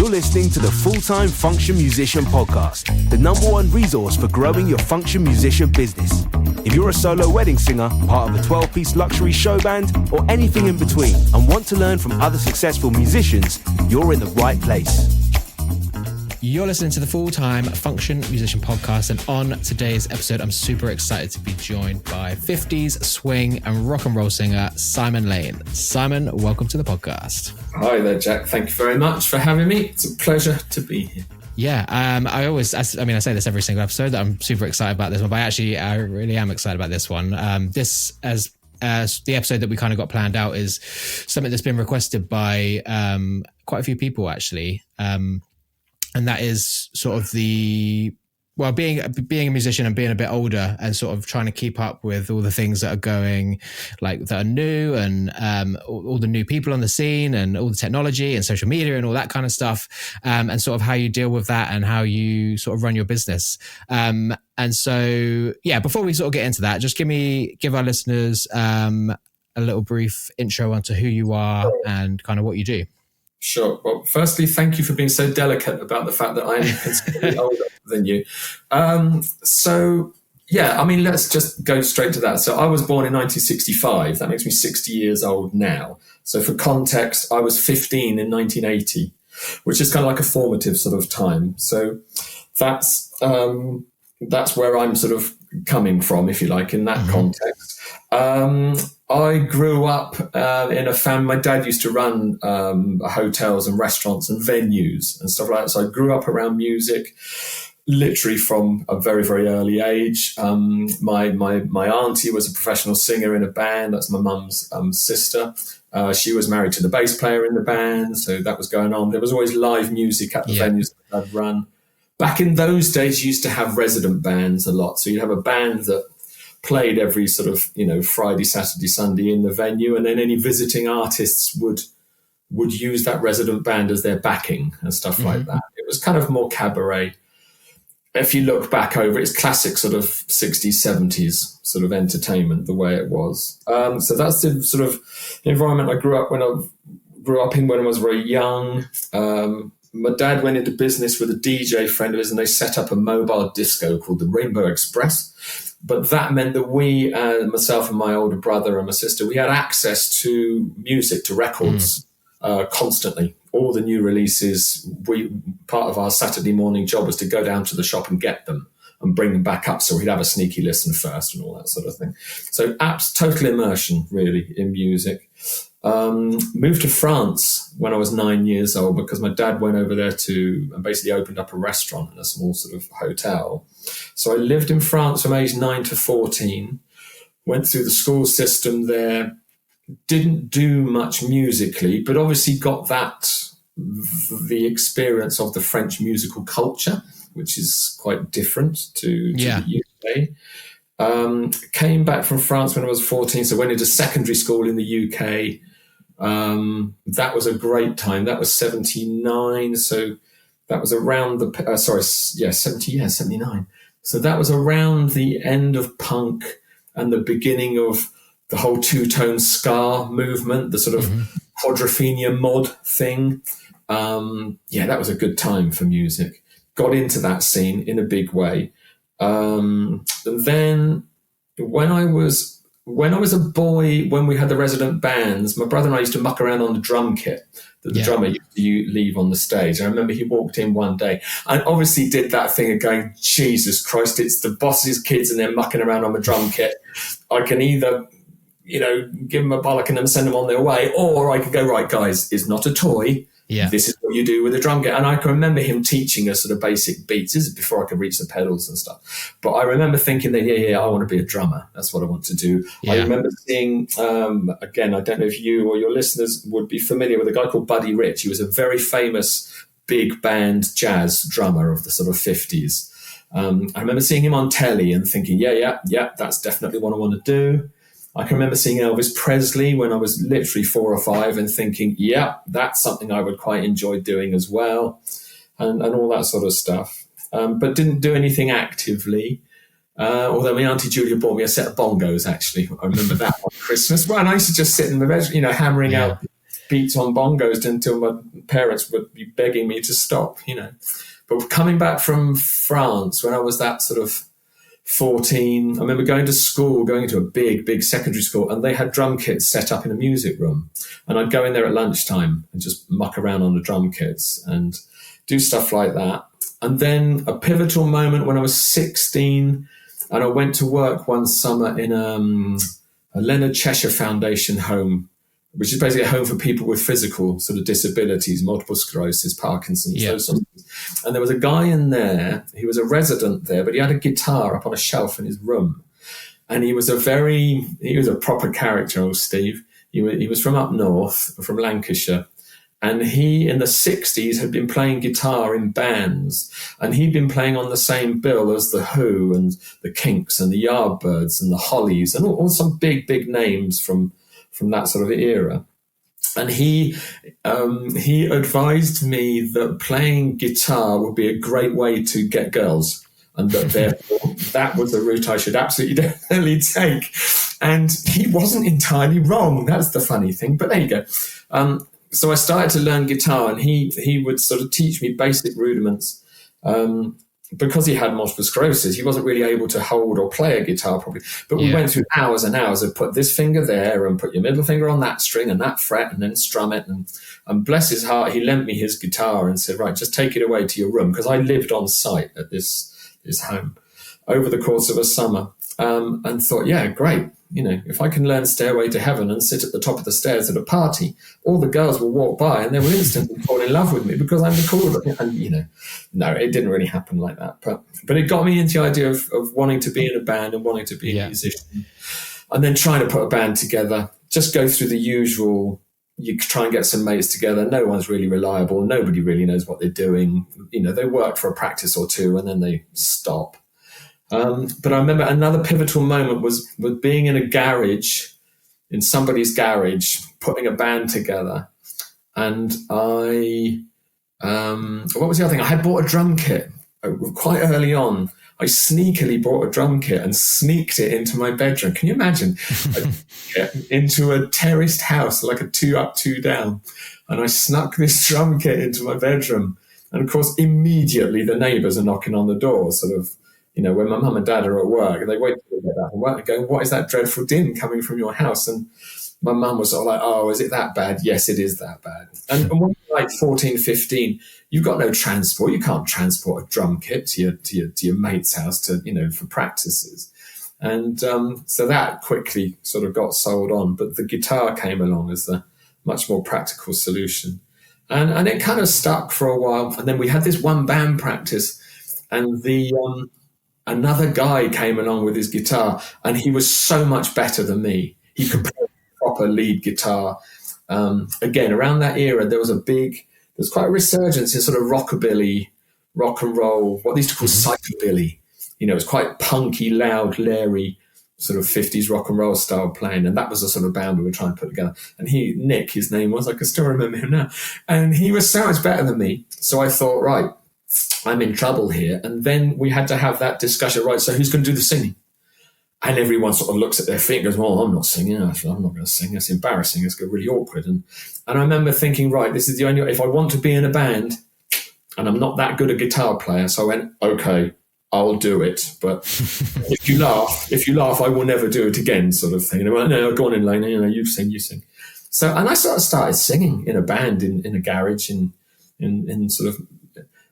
You're listening to the Full-Time Function Musician Podcast, the #1 resource for growing your function musician business. If you're a solo wedding singer, part of a 12-piece luxury show band, or anything in between, and want to learn from other successful musicians, you're in the right place. You're listening to the Full-Time Function Musician Podcast, and on today's episode, I'm super excited to be joined by 50s swing and rock and roll singer Simon Lane. Simon, welcome to the podcast. Hi there, Jack. Thank you very much for having me. It's a pleasure to be here. Yeah, I say this every single episode that I'm super excited about this one, but I really am excited about this one. This, as the episode that we kind of got planned out, is something that's been requested by quite a few people, actually. And that is sort of being a musician and being a bit older and sort of trying to keep up with all the things that are going, like that are new, and all the new people on the scene and all the technology and social media and all that kind of stuff, and sort of how you deal with that and how you sort of run your business. And so, yeah, before we sort of get into that, just give our listeners a little brief intro onto who you are and kind of what you do. Sure. Well, firstly, thank you for being so delicate about the fact that I am considerably older than you. Let's just go straight to that. So I was born in 1965. That makes me 60 years old now. So for context, I was 15 in 1980, which is kind of like a formative sort of time. So that's where I'm sort of coming from, if you like, in that context. I grew up in a family. My dad used to run hotels and restaurants and venues and stuff like that. So I grew up around music, literally from a very, very early age. My auntie was a professional singer in a band. That's my mum's sister. She was married to the bass player in the band, so that was going on. There was always live music at the venues that I'd run. Back in those days, you used to have resident bands a lot. So you'd have a band that played every sort of, Friday, Saturday, Sunday in the venue, and then any visiting artists would use that resident band as their backing and stuff like that. It was kind of more cabaret. If you look back over it, it's classic sort of 60s, 70s sort of entertainment, the way it was. So that's the sort of environment I grew up in when I was very young. My dad went into business with a DJ friend of his, and they set up a mobile disco called the Rainbow Express. But that meant that we, myself and my older brother and my sister, we had access to music, to records constantly. All the new releases, part of our Saturday morning job was to go down to the shop and get them and bring them back up. So we'd have a sneaky listen first and all that sort of thing. So total immersion, really, in music. Moved to France when I was 9 years old because my dad went over there and basically opened up a restaurant and a small sort of hotel. So I lived in France from age 9 to 14, went through the school system there, didn't do much musically, but obviously got the experience of the French musical culture, which is quite different to the UK. Came back from France when I was 14, so went into secondary school in the UK. That was a great time. That was 79, so that was around 79. So that was around the end of punk and the beginning of the whole two-tone ska movement, the sort of quadrophenia mod thing. That was a good time for music. Got into that scene in a big way. Then when I was a boy, when we had the resident bands, my brother and I used to muck around on the drum kit that the drummer used to leave on the stage. I remember he walked in one day and obviously did that thing of going, Jesus Christ, it's the boss's kids and they're mucking around on the drum kit. I can either, give them a bollock and then send them on their way, or I could go, right, guys, it's not a toy. Yeah. This is what you do with a drum kit. And I can remember him teaching us sort of basic beats. This is before I could reach the pedals and stuff. But I remember thinking that, I want to be a drummer. That's what I want to do. Yeah. I remember seeing, again, I don't know if you or your listeners would be familiar with a guy called Buddy Rich. He was a very famous big band jazz drummer of the sort of 50s. I remember seeing him on telly and thinking, that's definitely what I want to do. I can remember seeing Elvis Presley when I was literally 4 or 5 and thinking, that's something I would quite enjoy doing as well, and all that sort of stuff. But didn't do anything actively. Although my Auntie Julia bought me a set of bongos, actually. I remember that on Christmas. Well, and I used to just sit in the bed, hammering out beats on bongos until my parents would be begging me to stop, But coming back from France when I was that sort of 14, I remember going to a big secondary school, and they had drum kits set up in a music room. And I'd go in there at lunchtime and just muck around on the drum kits and do stuff like that. And then a pivotal moment when I was 16, and I went to work one summer in a Leonard Cheshire Foundation home, which is basically a home for people with physical sort of disabilities, multiple sclerosis, Parkinson's, those sorts of things. And there was a guy in there, he was a resident there, but he had a guitar up on a shelf in his room. And he was a proper character, old Steve. He was from up north, from Lancashire. And he, in the 60s, had been playing guitar in bands. And he'd been playing on the same bill as The Who and the Kinks and the Yardbirds and the Hollies and all some big names from that sort of era. And he advised me that playing guitar would be a great way to get girls, and that therefore that was the route I should absolutely definitely take. And he wasn't entirely wrong. That's the funny thing. But there you go. So I started to learn guitar, and he would sort of teach me basic rudiments. Because he had multiple sclerosis, he wasn't really able to hold or play a guitar properly. But we went through hours and hours of put this finger there and put your middle finger on that string and that fret and then strum it. And bless his heart, he lent me his guitar and said, right, just take it away to your room. Because I lived on site at this home over the course of a summer, and thought, yeah, great. If I can learn Stairway to Heaven and sit at the top of the stairs at a party, all the girls will walk by and they will instantly fall in love with me because I'm the cool. And, no, it didn't really happen like that. But it got me into the idea of wanting to be in a band and wanting to be a musician. And then trying to put a band together, just go through the usual. You try and get some mates together. No one's really reliable. Nobody really knows what they're doing. They work for a practice or two and then they stop. But I remember another pivotal moment was being in a garage, in somebody's garage, putting a band together. And what was the other thing? I had bought a drum kit quite early on. I sneakily bought a drum kit and sneaked it into my bedroom. Can you imagine? Into a terraced house, like a 2 up, 2 down. And I snuck this drum kit into my bedroom. And of course, immediately the neighbours are knocking on the door, sort of, when my mum and dad are at work, they wait till they get back from work and go, what is that dreadful din coming from your house? And my mum was sort of like, oh, is it that bad? Yes, it is that bad. And when you're like 14, 15, you've got no transport. You can't transport a drum kit to your mate's house for practices. And so that quickly sort of got sold on. But the guitar came along as the much more practical solution. And it kind of stuck for a while. And then we had this one band practice, and another guy came along with his guitar, and he was so much better than me. He could play proper lead guitar. Again, around that era, there's quite a resurgence in sort of rockabilly, rock and roll, what they used to call psychobilly. It was quite punky, loud, leery, sort of 50s rock and roll style playing. And that was the sort of band we were trying to put together. And Nick, his name was, I can still remember him now. And he was so much better than me. So I thought, right, I'm in trouble here. And then we had to have that discussion, right, so who's going to do the singing? And everyone sort of looks at their feet and goes, well, I'm not singing. I'm not going to sing. It's embarrassing. It's really awkward. And I remember thinking, right, this is the only way. If I want to be in a band and I'm not that good a guitar player, so I went, okay, I'll do it. But if you laugh, I will never do it again, sort of thing. And I went, no, go on in, Lane. You sing. So, and I sort of started singing in a band in a garage in sort of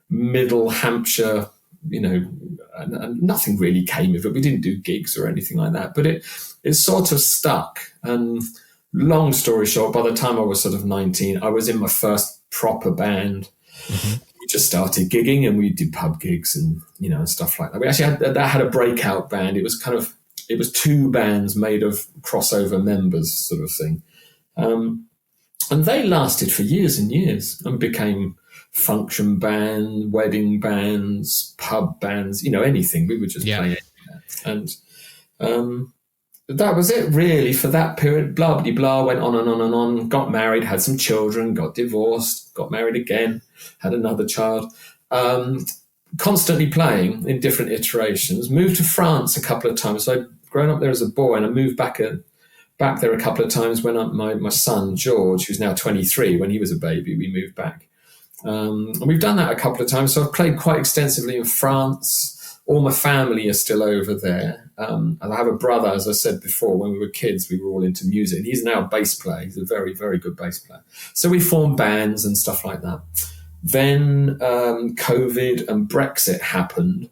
Middle Hampshire, and nothing really came of it. We didn't do gigs or anything like that, but it sort of stuck. And long story short, by the time I was sort of 19, I was in my first proper band. Mm-hmm. We just started gigging, and we did pub gigs and stuff like that. We actually had a breakout band. It was 2 bands made of crossover members, sort of thing, and they lasted for years and years and became function band, wedding bands, pub bands, anything. We would just play it. And that was it really for that period. Blah, blah, blah, went on and on and on, got married, had some children, got divorced, got married again, had another child. Constantly playing in different iterations. Moved to France a couple of times. So I'd grown up there as a boy, and I moved back back there a couple of times when my son, George, who's now 23, when he was a baby, we moved back. And we've done that a couple of times. So I've played quite extensively in France. All my family are still over there. And I have a brother, as I said before, when we were kids, we were all into music. And he's now a bass player. He's a very, very good bass player. So we formed bands and stuff like that. Then COVID and Brexit happened.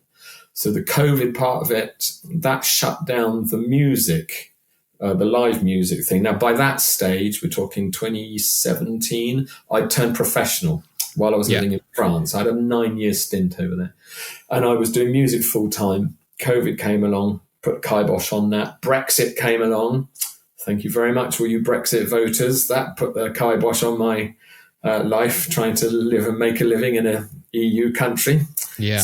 So the COVID part of it, that shut down the music, the live music thing. Now, by that stage, we're talking 2017, I turned professional while I was living in France. I had a 9-year stint over there. And I was doing music full time. COVID came along, put kibosh on that. Brexit came along. Thank you very much, all you Brexit voters. That put the kibosh on my life, trying to live and make a living in a EU country. Yeah.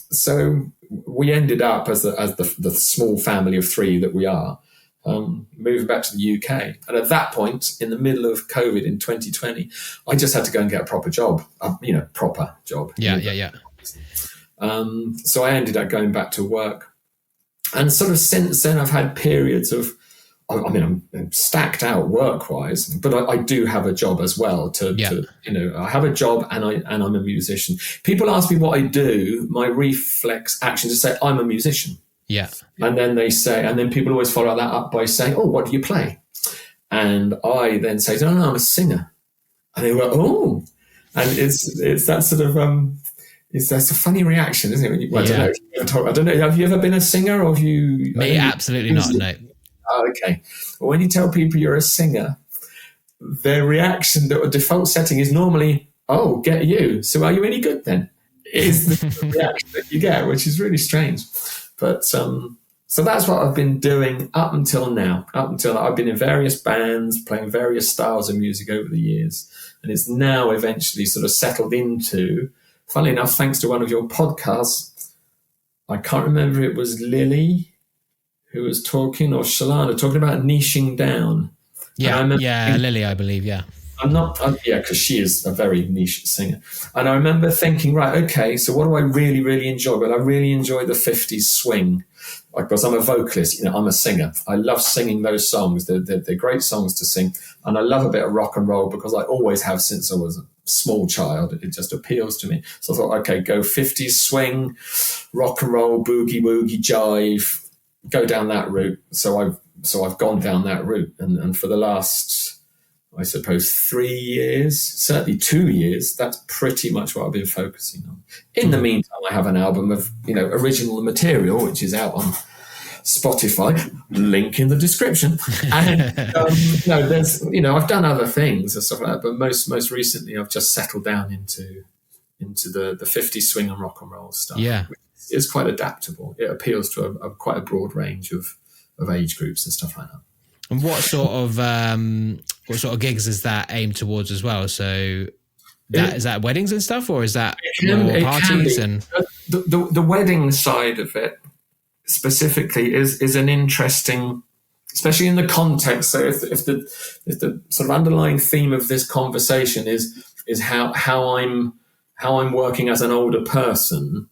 So we ended up as the small family of 3 that we are, moving back to the UK. And at that point, in the middle of COVID in 2020, I just had to go and get a proper job, proper job. Yeah. So I ended up going back to work. And sort of since then, I've had periods of, I'm stacked out work-wise, but I do have a job as well. I have a job and I'm a musician. People ask me what I do. My reflex action is to say, I'm a musician. Yeah. And then people always follow that up by saying, oh, what do you play? And I then say, no, I'm a singer. And they go, oh. And it's that sort of, that's a funny reaction, isn't it? I don't know. Have you ever been a singer, or have you? Me, absolutely not, no. Oh, okay. Well, when you tell people you're a singer, their reaction, the default setting is normally, oh, get you. So are you any good then? Is the reaction that you get, which is really strange. But so that's what I've been doing up until now. I've been in various bands, playing various styles of music over the years. And it's now eventually sort of settled into, funnily enough, thanks to one of your podcasts, I can't remember if it was Lily who was talking, or Shalana, talking about niching down. Yeah, Lily, I believe, yeah. Because she is a very niche singer. And I remember thinking, right, okay, so what do I really, really enjoy? Well, I really enjoy the 50s swing, because I'm a vocalist, I'm a singer. I love singing those songs. They're great songs to sing. And I love a bit of rock and roll, because I always have since I was a small child. It just appeals to me. So I thought, okay, go 50s swing, rock and roll, boogie woogie, jive, go down that route. So I've gone down that route. And for the last, I suppose, 3 years, certainly 2 years, that's pretty much what I've been focusing on. In the meantime, I have an album of, original material, which is out on Spotify, link in the description. And there's, I've done other things and stuff like that, but most recently I've just settled down into the 50s swing and rock and roll stuff. Yeah. It's quite adaptable. It appeals to quite a broad range of age groups and stuff like that. And what sort of gigs is that aimed towards as well? So is that weddings and stuff, or is that more parties? And the wedding side of it specifically is an interesting, especially in the context. So if the sort of underlying theme of this conversation is how I'm working as an older person,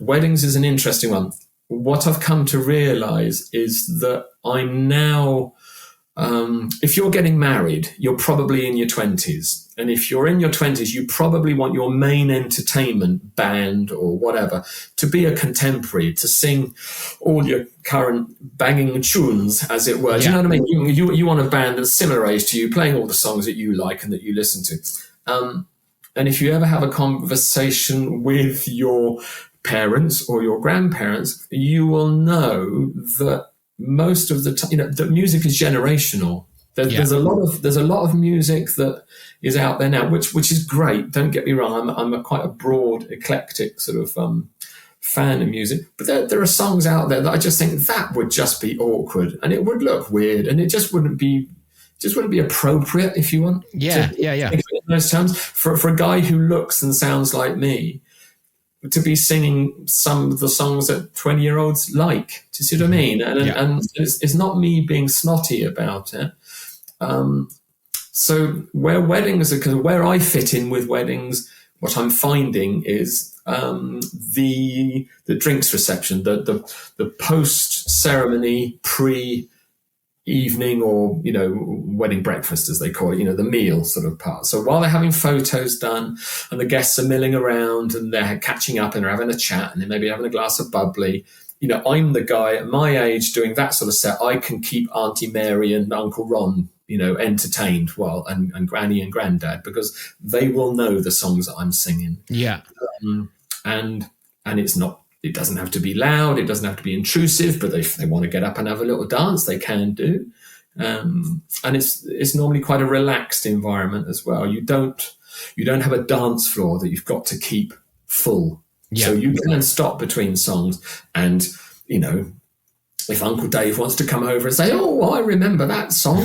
weddings is an interesting one. What I've come to realize is that I'm now, if you're getting married, you're probably in your 20s. And if you're in your 20s, you probably want your main entertainment band or whatever to be a contemporary, to sing all your current banging tunes, as it were. Yeah. Do you know what I mean? You want a band that's similar age to you, playing all the songs that you like and that you listen to. And if you ever have a conversation with your parents or your grandparents, you will know that most of the time, that music is generational. There's a lot of music that is out there now, which is great. Don't get me wrong. I'm quite a broad, eclectic sort of fan of music, but there are songs out there that I just think that would just be awkward and it would look weird and it just wouldn't be appropriate, if you want. Yeah. In those terms, for a guy who looks and sounds like me, to be singing some of the songs that 20-year-olds like. Do you see what I mean? And it's not me being snotty about it. So where I fit in with weddings, what I'm finding is the drinks reception, the post-ceremony, evening or, wedding breakfast, as they call it, the meal sort of part. So while they're having photos done and the guests are milling around and they're catching up and they're having a chat and they're maybe having a glass of bubbly, I'm the guy at my age doing that sort of set. I can keep Auntie Mary and Uncle Ron, entertained and Granny and Granddad, because they will know the songs that I'm singing. Yeah. And it doesn't have to be loud. It doesn't have to be intrusive, but if they want to get up and have a little dance, they can do. And it's normally quite a relaxed environment as well. You don't have a dance floor that you've got to keep full. Yeah. So you can stop between songs and, if Uncle Dave wants to come over and say, oh, I remember that song,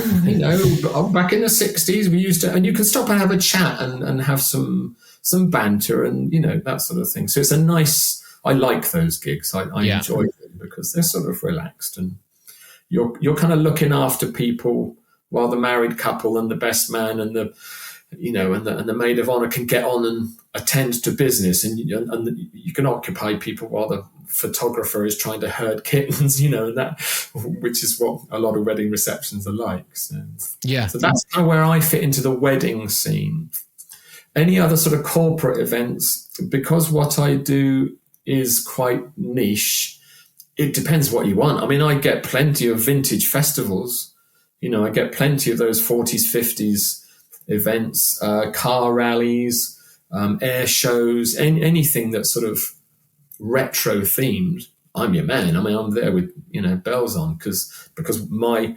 back in the 60s we used to, and you can stop and have a chat and have some banter and, that sort of thing. So it's I like those gigs. I enjoy them because they're sort of relaxed and you're kind of looking after people while the married couple and the best man and the maid of honor can get on and attend to business, and you can occupy people while the photographer is trying to herd kittens, and that, which is what a lot of wedding receptions are like. So that's kind of where I fit into the wedding scene. Any other sort of corporate events, because what I do is quite niche, it depends what you want. I mean, I get plenty of vintage festivals. I get plenty of those 40s, 50s events, car rallies, air shows, anything that's sort of retro themed. I'm your man. I mean, I'm there with, bells on because my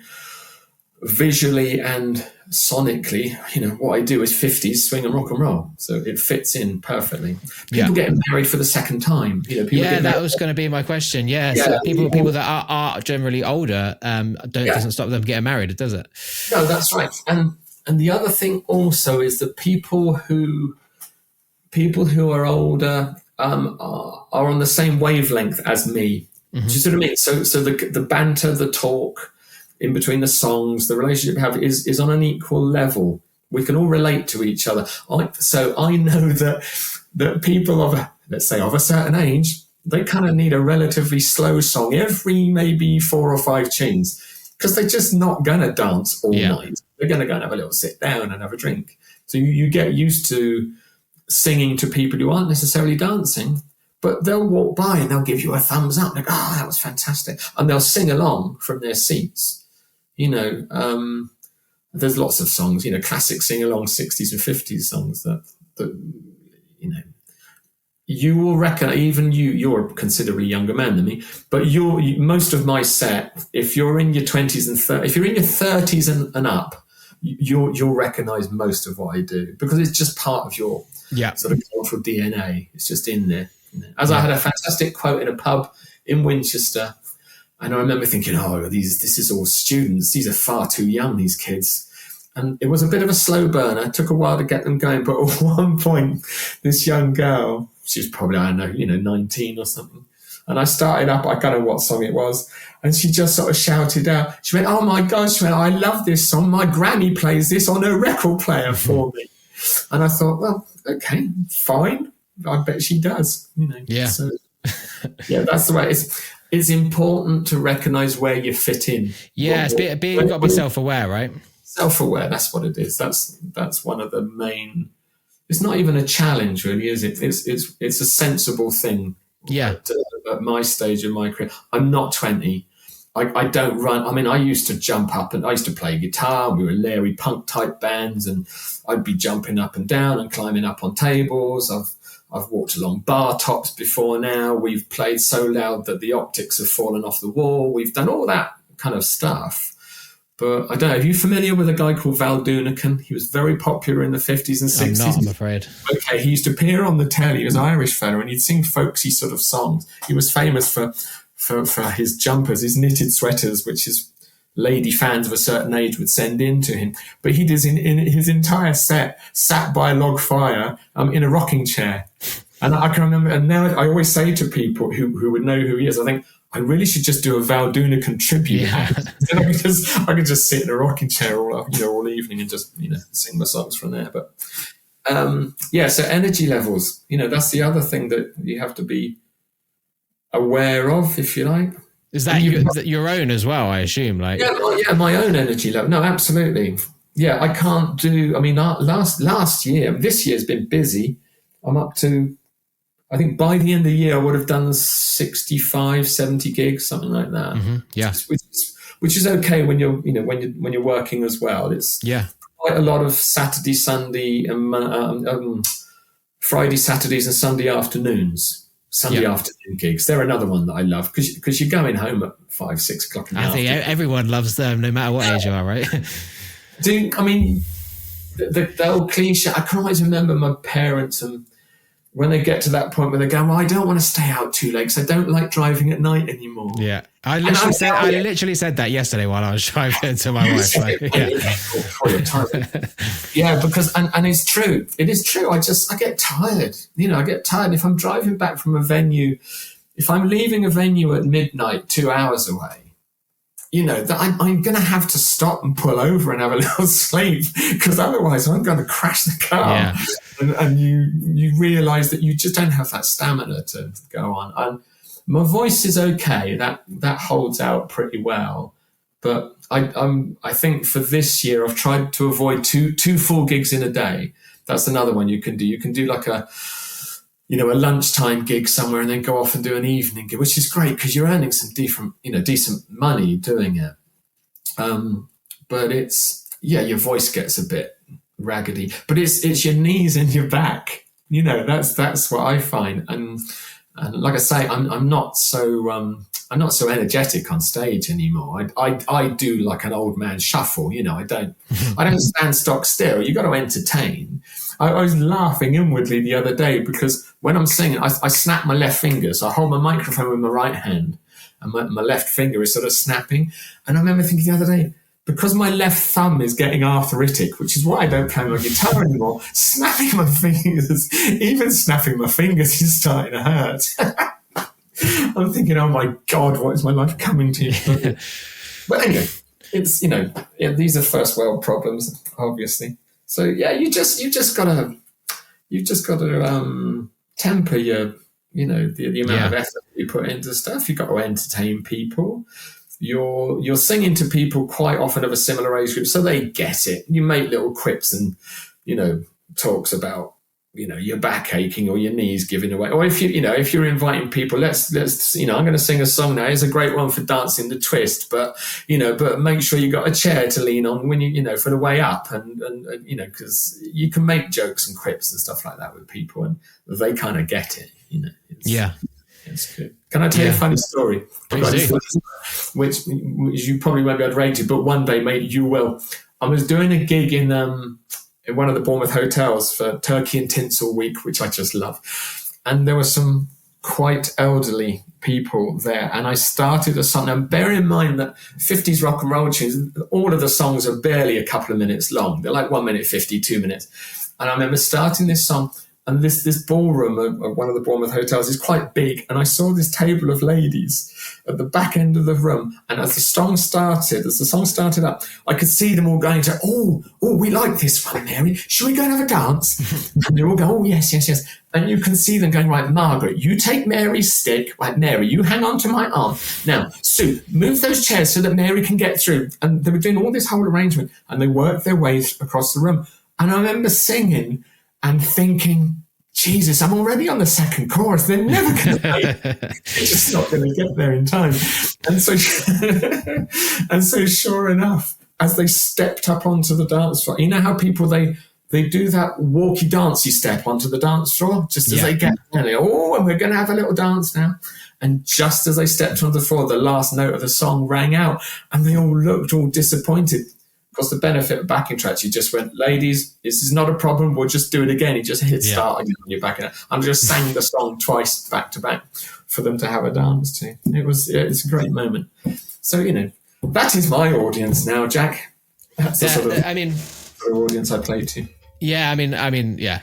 visually and sonically, what I do is 50s swing and rock and roll. So it fits in perfully. People getting married for the second time. That was going to be my question. So people that are generally older, doesn't stop them getting married, does it? No, that's right. And the other thing also is that people who are older are on the same wavelength as me. Mm-hmm. Do you see what I mean? So the banter, the talk in between the songs, the relationship we have is on an equal level. We can all relate to each other. So I know that people of a certain age, they kind of need a relatively slow song every maybe 4 or 5 tunes, because they're just not going to dance all night. They're going to go and have a little sit down and have a drink. So you get used to singing to people who aren't necessarily dancing, but they'll walk by and they'll give you a thumbs up. Like, oh, that was fantastic. And they'll sing along from their seats. There's lots of songs, classic sing-along 60s and 50s songs that you will reckon, even you're a considerably younger man than me, but most of my set, if you're in your 20s and 30s, if you're in your 30s and up, you'll recognize most of what I do, because it's just part of your sort of cultural DNA. It's just in there. I had a fantastic quote in a pub in Winchester, and I remember thinking, this is all students. These are far too young, these kids. And it was a bit of a slow burner. It took a while to get them going. But at one point, this young girl, she was probably, 19 or something. And I started up, I don't know what song it was. And she just sort of shouted out. She went, oh my gosh, I love this song. My granny plays this on her record player for me. And I thought, well, okay, fine. I bet she does, Yeah. So, that's the way. It's important to recognize where you fit in. Yeah, it's being got to be self-aware, right? Self-aware, that's what it is. That's one of the main. It's not even a challenge, really, is it? It's a sensible thing. Yeah. At my stage in my career, I'm not 20. I don't run. I mean, I used to jump up and I used to play guitar. We were Larry Punk type bands, and I'd be jumping up and down and climbing up on tables. I've walked along bar tops before now. We've played so loud that the optics have fallen off the wall. We've done all that kind of stuff. But I don't know, are you familiar with a guy called Val Doonican? He was very popular in the 50s and 60s. I'm not, I'm afraid. Okay, he used to appear on the telly. He was an Irish fella, and he'd sing folksy sort of songs. He was famous for his jumpers, his knitted sweaters, which his lady fans of a certain age would send in to him. But he does in his entire set, sat by a log fire in a rocking chair. And I can remember, and now I always say to people who would know who he is, I think, I really should just do a Val Doonican tribute. Yeah. And I could just sit in a rocking chair all evening and just sing my songs from there. But so energy levels, that's the other thing that you have to be aware of, if you like. Is that your own as well, I assume? Like, yeah, my own energy level. No, absolutely. Yeah, I can't do. I mean, last year, this year's been busy. I'm up to, I think by the end of the year, I would have done 65, 70 gigs, something like that. Mm-hmm. Yeah, which is okay when you're, when you're working as well. It's quite a lot of Saturday, Sunday, and Friday, Saturdays, and Sunday afternoons. Sunday afternoon gigs. They're another one that I love because you're going home at 5, 6 o'clock in the afternoon. I think everyone loves them, no matter what age you are, right? I mean, the old cliche. I can always remember my parents, and when they get to that point where they go, well, I don't want to stay out too late because I don't like driving at night anymore. Yeah. I literally said that yesterday while I was driving to my wife. Like, yeah, because, and it's true. It is true. I get tired. I get tired. If I'm driving back from a venue, if I'm leaving a venue at midnight, 2 hours away, that I'm going to have to stop and pull over and have a little sleep because otherwise I'm going to crash the car. Yeah. And you realise that you just don't have that stamina to go on. And my voice is okay; that holds out pretty well. But I think for this year I've tried to avoid two full gigs in a day. That's another one you can do. You can do like a lunchtime gig somewhere and then go off and do an evening gig, which is great because you're earning some decent money doing it. But it's your voice gets a bit raggedy, but it's your knees and your back. That's what I find. And like I say, I'm not so energetic on stage anymore. I do like an old man shuffle. I don't stand stock still. You got to entertain. I was laughing inwardly the other day because when I'm singing, I snap my left finger. So I hold my microphone with my right hand and my left finger is sort of snapping. And I remember thinking the other day, because my left thumb is getting arthritic, which is why I don't play my guitar anymore, snapping my fingers is starting to hurt. I'm thinking, oh my God, what is my life coming to? But anyway, it's, these are first world problems, obviously. So yeah, you just gotta temper your, the amount of effort you put into stuff. You got to entertain people. You're singing to people quite often of a similar age group, so they get it. You make little quips and talks about your back aching or your knees giving away, or if you're inviting people, let's I'm going to sing a song now. It's a great one for dancing the twist, but make sure you got a chair to lean on when you for the way up, and because you can make jokes and quips and stuff like that with people, and they kind of get it. It's good. Can I tell you a funny story? Which you probably won't be able to relate to, but one day, mate, you will. I was doing a gig in one of the Bournemouth hotels for Turkey and Tinsel Week, which I just love. And there were some quite elderly people there. And I started a song. Now, bear in mind that 50s rock and roll tunes, all of the songs are barely a couple of minutes long. They're like 1 minute 50, 2 minutes. And I remember starting this song. And this ballroom of one of the Bournemouth hotels is quite big. And I saw this table of ladies at the back end of the room. And as the song started up, I could see them all going to, oh, we like this one, Mary. Should we go and have a dance? And they all go, oh, yes. And you can see them going, right, Margaret, you take Mary's stick. Right, Mary, you hang on to my arm. Now, Sue, move those chairs so that Mary can get through. And they were doing all this whole arrangement. And they worked their way across the room. And I remember singing and thinking, Jesus, I'm already on the second chorus. They're never going to make it. They're just not going to get there in time. And so sure enough, as they stepped up onto the dance floor, you know how people, they do that walkie dancey step onto the dance floor just as they get there. And we're going to have a little dance now. And just as they stepped onto the floor, the last note of the song rang out and they all looked all disappointed. Because the benefit of backing tracks, you just went, ladies, this is not a problem. We'll just do it again. You just hit start again on your backing track. And just sang the song twice back to back for them to have a dance to. It's a great moment. So, that is my audience now, Jack. That's the sort of audience I play to. Yeah,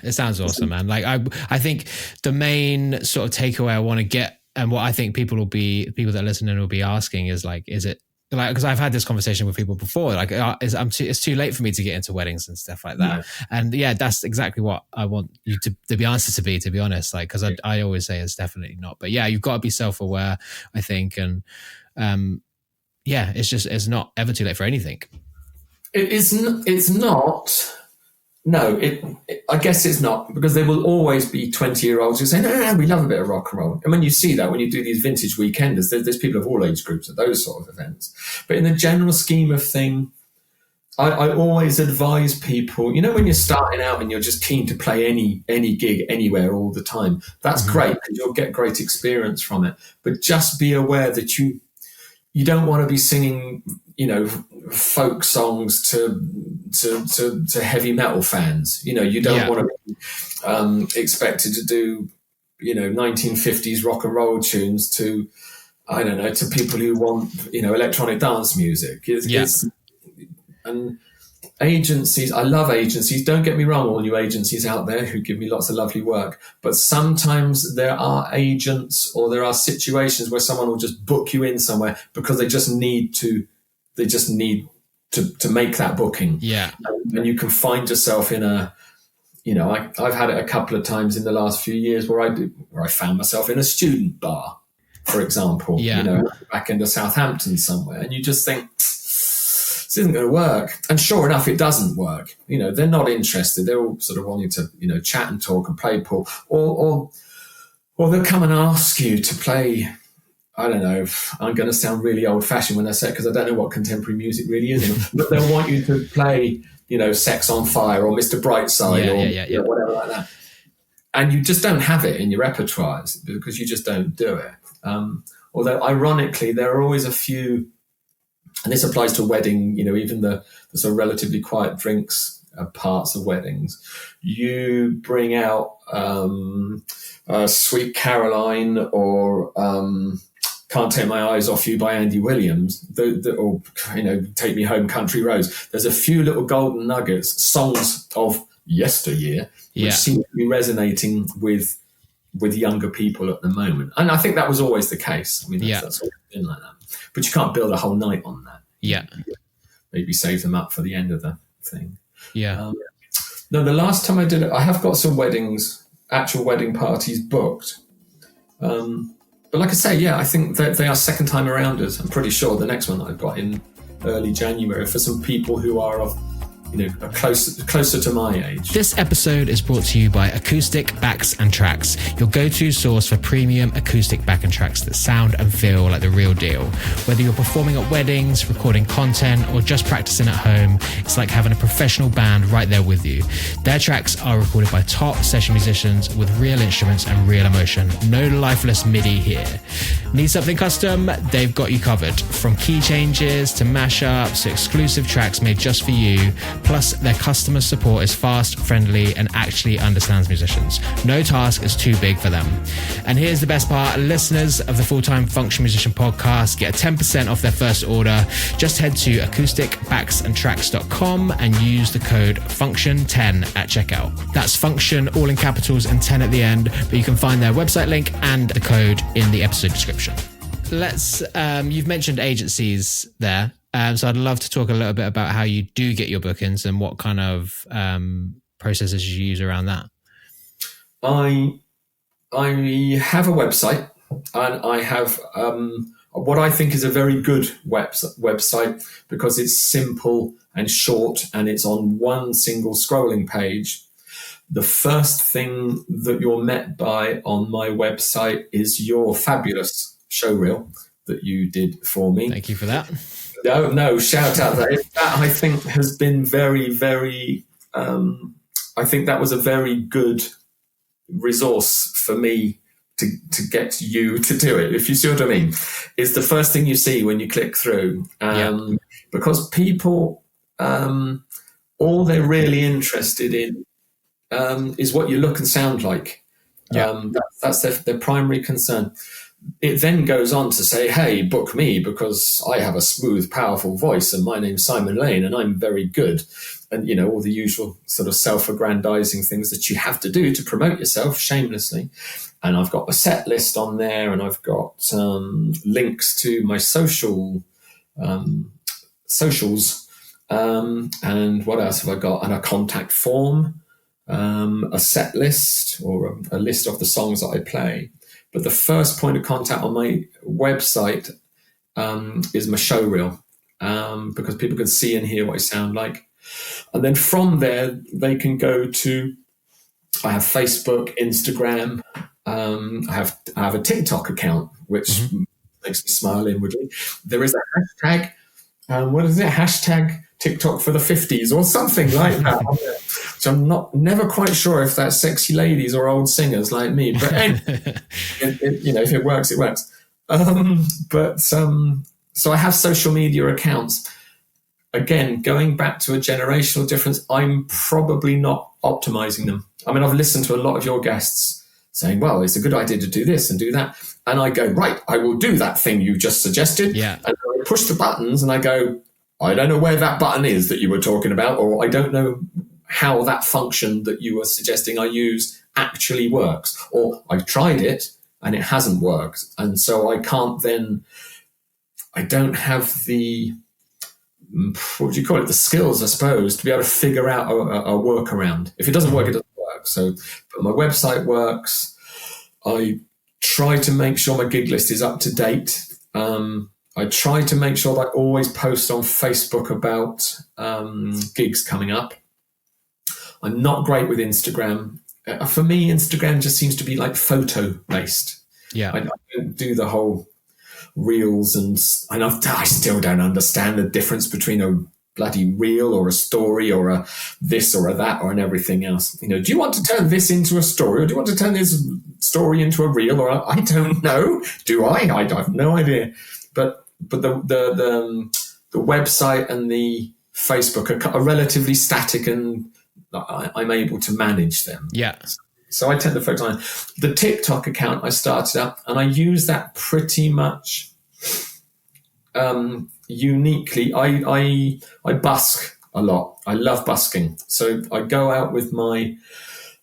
it sounds awesome, man. Like I think the main sort of takeaway I want to get, and what I think people that are listening will be asking is like, is it like, because I've had this conversation with people before, like it's too late for me to get into weddings and stuff like that. Yeah. And yeah, that's exactly what I want you to be answered to be honest, like, because I always say it's definitely not, but yeah, you've got to be self-aware, I think. And yeah, it's not ever too late for anything. It's not. No, I guess it's not, because there will always be 20-year-olds who say, no, we love a bit of rock and roll. And when you see that, when you do these vintage weekenders, there's people of all age groups at those sort of events. But in the general scheme of thing, I always advise people, when you're starting out and you're just keen to play any gig anywhere all the time, that's great, because you'll get great experience from it. But just be aware that you don't want to be singing, folk songs to heavy metal fans. You don't want to be expected to do, 1950s rock and roll tunes to, I don't know, to people who want, electronic dance music. And agencies, I love agencies. Don't get me wrong, all you agencies out there who give me lots of lovely work. But sometimes there are agents, or there are situations where someone will just book you in somewhere because they just need to make that booking. Yeah. And you can find yourself in a, I've had it a couple of times in the last few years where I found myself in a student bar, for example, back into Southampton somewhere. And you just think, this isn't going to work. And sure enough, it doesn't work. They're not interested. They're all sort of wanting to, chat and talk and play pool, or they'll come and ask you to play. I don't know. I'm going to sound really old fashioned when I say it, because I don't know what contemporary music really is. But they'll want you to play, Sex on Fire or Mr. Brightside or whatever like that. And you just don't have it in your repertoire because you just don't do it. Although ironically, there are always a few. And this applies to wedding, even the sort of relatively quiet drinks parts of weddings. You bring out Sweet Caroline or Can't Take My Eyes Off You by Andy Williams, or Take Me Home Country Roads. There's a few little golden nuggets, songs of yesteryear, which seem to be resonating with younger people at the moment. And I think that was always the case. I mean, that's always been like that. But you can't build a whole night on that. Yeah. Maybe save them up for the end of the thing. Yeah. No, the last time I did it, I have got some actual wedding parties booked. But like I say, I think that they are second time arounders. I'm pretty sure the next one I've got in early January for some people who are of closer to my age. This episode is brought to you by Acoustic Backs and Tracks, your go-to source for premium acoustic back and tracks that sound and feel like the real deal. Whether you're performing at weddings, recording content, or just practicing at home, it's like having a professional band right there with you. Their tracks are recorded by top session musicians with real instruments and real emotion. No lifeless MIDI here. Need something custom? They've got you covered. From key changes to mashups to exclusive tracks made just for you. Plus, their customer support is fast, friendly, and actually understands musicians. No task is too big for them. And here's the best part. Listeners of the Full-Time Function Musician podcast get 10% off their first order. Just head to acousticbacksandtracks.com and use the code FUNCTION10 at checkout. That's function all in capitals and 10 at the end, but you can find their website link and the code in the episode description. You've mentioned agencies there. So I'd love to talk a little bit about how you do get your bookings and what kind of processes you use around that. I have a website, and I have what I think is a very good website because it's simple and short, and it's on one single scrolling page. The first thing that you're met by on my website is your fabulous showreel that you did for me. Thank you for that. No, shout out that. That I think has been very, very, I think that was a very good resource for me to get you to do it, if you see what I mean. It's the first thing you see when you click through. Because people, all they're really interested in is what you look and sound like. That's their primary concern. It then goes on to say, hey, book me because I have a smooth, powerful voice and my name's Simon Lane and I'm very good. And, all the usual sort of self-aggrandizing things that you have to do to promote yourself shamelessly. And I've got a set list on there, and I've got links to my social socials. And what else have I got? And a contact form, a set list, or a list of the songs that I play. But the first point of contact on my website is my show reel, because people can see and hear what I sound like. And then from there, they can go to, I have Facebook, Instagram. I have a TikTok account, which makes me smile inwardly. There is a hashtag. What is it? Hashtag TikTok for the 50s or something like that. So I'm never quite sure if that's sexy ladies or old singers like me. But anyway, if it works, it works. So I have social media accounts. Again, going back to a generational difference, I'm probably not optimizing them. I mean, I've listened to a lot of your guests saying, well, it's a good idea to do this and do that. And I go, right, I will do that thing you just suggested. Yeah. And I push the buttons and I go, I don't know where that button is that you were talking about, or I don't know how that function that you were suggesting I use actually works. Or I've tried it and it hasn't worked. And so I don't have the, what would you call it? The skills, I suppose, to be able to figure out a workaround. If it doesn't work, it doesn't work. So, but my website works. I try to make sure my gig list is up to date. I try to make sure that I always post on Facebook about gigs coming up. I'm not great with Instagram. For me, Instagram just seems to be like photo based. Yeah, I don't do the whole reels, and I still don't understand the difference between a bloody reel or a story or a this or a that or an everything else. Do you want to turn this into a story, or do you want to turn this story into a reel? Or I don't know. Do I? I have no idea. But the website and the Facebook are relatively static, and I'm able to manage them. Yeah. So I tend to focus on the TikTok account. I started up, and I use that pretty much uniquely. I busk a lot. I love busking. So I go out with my.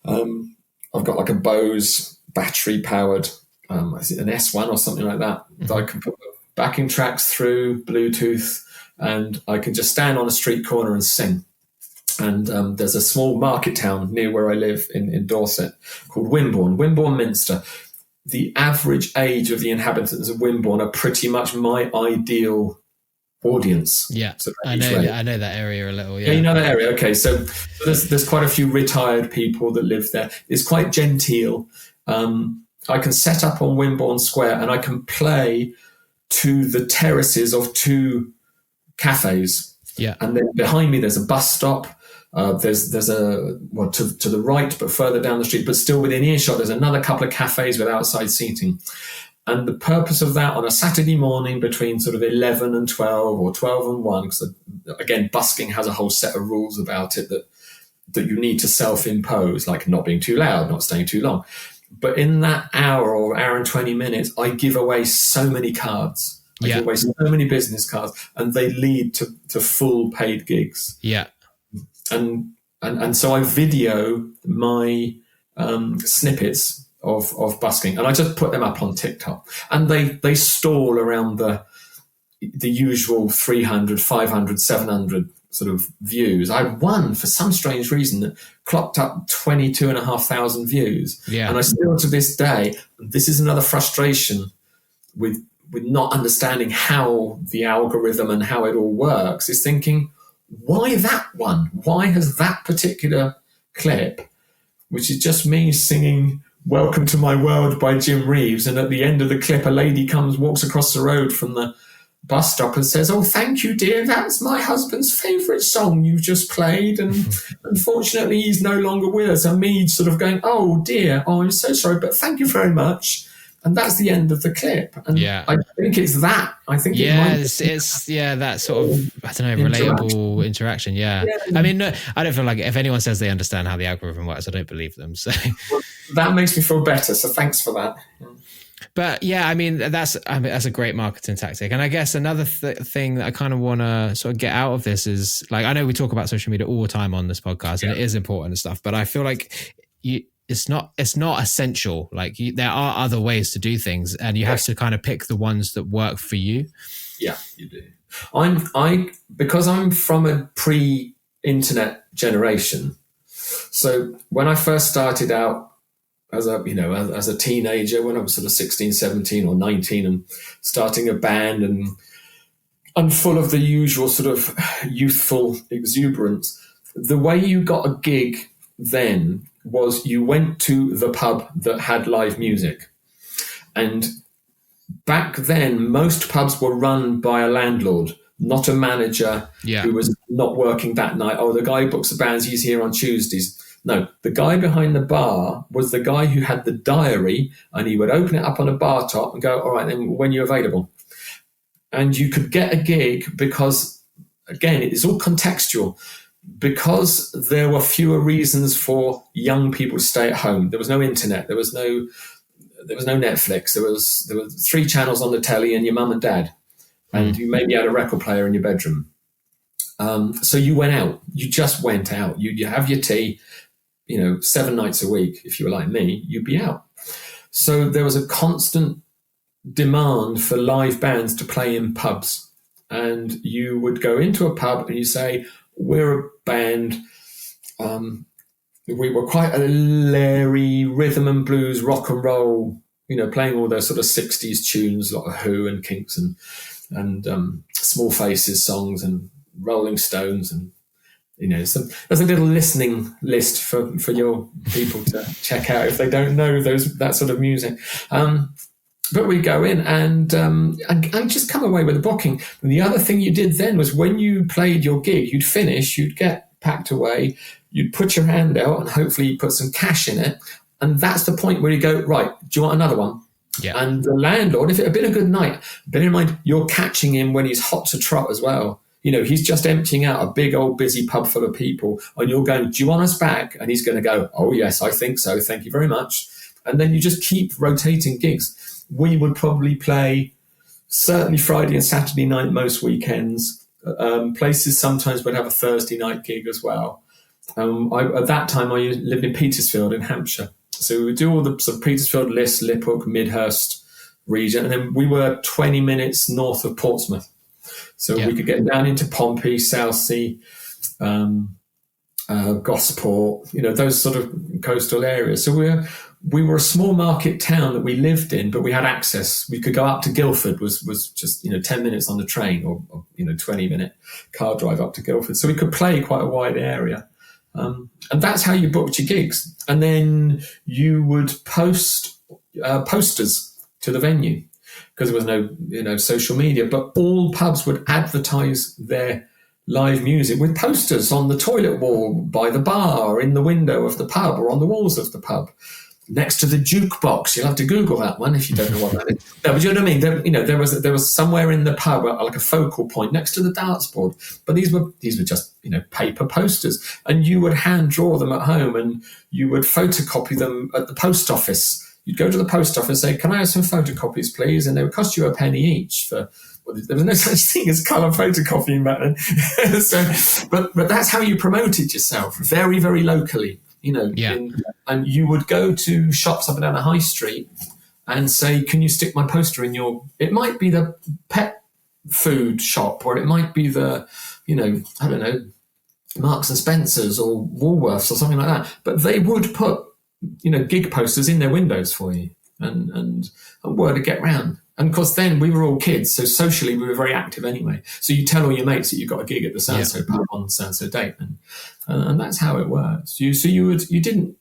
I've got like a Bose battery powered. Is it an S1 or something like that? Mm-hmm. That I can put backing tracks through Bluetooth, and I can just stand on a street corner and sing. And there's a small market town near where I live in Dorset called Wimborne Minster. The average age of the inhabitants of Wimborne are pretty much my ideal audience. Yeah, so I know that area a little. Yeah, you know that area. Okay, so there's quite a few retired people that live there. It's quite genteel. I can set up on Wimborne Square and I can play to the terraces of two cafes. Yeah, and then behind me there's a bus stop. There's to the right, but further down the street, but still within earshot, there's another couple of cafes with outside seating. And the purpose of that on a Saturday morning between sort of 11 and 12 or 12 and 1, because again, busking has a whole set of rules about it that you need to self-impose, like not being too loud, not staying too long. But in that hour or hour and 20 minutes, I give away so many cards. I give away so many business cards, and they lead to full paid gigs. Yeah. And so I video my snippets of busking, and I just put them up on TikTok, and they stall around the usual 300, 500, 700 sort of views. I had one for some strange reason that clocked up 22,500 views. Yeah. And I still to this day, this is another frustration with not understanding how the algorithm and how it all works, is thinking, why that one? Why has that particular clip, which is just me singing Welcome to My World by Jim Reeves, and at the end of the clip, a lady walks across the road from the bus stop and says, oh, thank you, dear, that's my husband's favourite song you just played, and unfortunately he's no longer with us. And me sort of going, oh, dear, oh, I'm so sorry, but thank you very much. And that's the end of the clip. And I think it's that. I think it's that sort of, I don't know, relatable interaction. Yeah. I mean, no, I don't feel like if anyone says they understand how the algorithm works, I don't believe them. So that makes me feel better. So thanks for that. But yeah, I mean, that's a great marketing tactic. And I guess another thing that I kind of want to sort of get out of this is, like, I know we talk about social media all the time on this podcast, and it is important and stuff, but I feel like it's not essential. Like there are other ways to do things, and you have to kind of pick the ones that work for you. Yeah, you do. Because I'm from a pre-internet generation. So when I first started out as a teenager, when I was sort of 16, 17 or 19 and starting a band and full of the usual sort of youthful exuberance, the way you got a gig then was you went to the pub that had live music. And back then, most pubs were run by a landlord, not a manager who was not working that night. Oh, the guy who books the bands, he's here on Tuesdays. No, the guy behind the bar was the guy who had the diary, and he would open it up on a bar top and go, all right, then when you're available. And you could get a gig because, again, it's all contextual. Because there were fewer reasons for young people to stay at home. There was no internet. There was no Netflix. There were 3 channels on the telly and your mum and dad, and you maybe had a record player in your bedroom. So you went out. You just went out. You have your tea. 7 nights a week. If you were like me, you'd be out. So there was a constant demand for live bands to play in pubs, and you would go into a pub and you say, we're a band. We were quite a Larry rhythm and blues, rock and roll, playing all those sort of 60s tunes, like Who and Kinks and Small Faces songs and Rolling Stones. And, there's a little listening list for your people to check out if they don't know that sort of music. But we go in and just come away with a booking. And the other thing you did then was when you played your gig, you'd finish, you'd get packed away, you'd put your hand out and hopefully you put some cash in it. And that's the point where you go, right, do you want another one? Yeah. And the landlord, if it had been a good night, bear in mind, you're catching him when he's hot to trot as well. He's just emptying out a big old busy pub full of people and you're going, do you want us back? And he's going to go, oh, yes, I think so. Thank you very much. And then you just keep rotating gigs. We would probably play certainly Friday and Saturday night most weekends. Places sometimes would have a Thursday night gig as well. At that time, I lived in Petersfield in Hampshire. So we would do all the sort of Petersfield, Liss, Liphook, Midhurst region. And then we were 20 minutes north of Portsmouth. So we could get down into Pompey, Southsea, Gosport, those sort of coastal areas. So we were a small market town that we lived in, but we had access. We could go up to Guildford, was just 10 minutes on the train or 20-minute car drive up to Guildford. So we could play quite a wide area. And that's how you booked your gigs. And then you would post posters to the venue because there was no social media, but all pubs would advertise their live music with posters on the toilet wall, by the bar, in the window of the pub, or on the walls of the pub, next to the jukebox. You'll have to Google that one if you don't know what that is. No, but you know what I mean? There was somewhere in the pub, like a focal point next to the darts board. But these were just paper posters, and you would hand draw them at home, and you would photocopy them at the post office. You'd go to the post office and say, "Can I have some photocopies, please?" And they would cost you a penny each for. There was no such thing as colour photocopying back then. But that's how you promoted yourself, very, very locally, and you would go to shops up and down the high street and say, can you stick my poster in your... It might be the pet food shop, or it might be the, I don't know, Marks and Spencer's or Woolworths or something like that. But they would put, gig posters in their windows for you and word to get round. And of course, then we were all kids, so socially we were very active anyway. So you tell all your mates that you got a gig at the so-and-so pub on so-and-so date, and that's how it works. You didn't.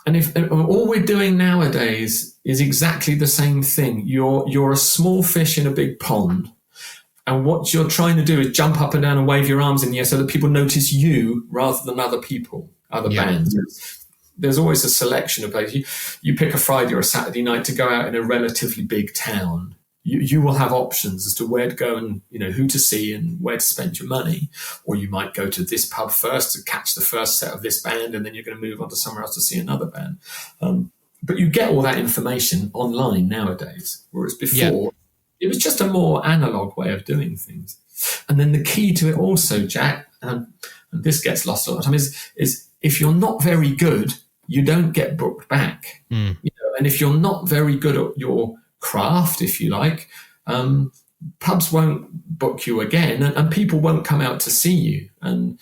And if all we're doing nowadays is exactly the same thing, you're a small fish in a big pond, and what you're trying to do is jump up and down and wave your arms in the air so that people notice you rather than other people, other bands. There's always a selection of places. You pick a Friday or a Saturday night to go out in a relatively big town. You will have options as to where to go and who to see and where to spend your money. Or you might go to this pub first to catch the first set of this band, and then you're going to move on to somewhere else to see another band. But you get all that information online nowadays, whereas before it was just a more analog way of doing things. And then the key to it also, Jack, and this gets lost all the time, is if you're not very good, you don't get booked back. And if you're not very good at your craft, if you like, pubs won't book you again, and people won't come out to see you. And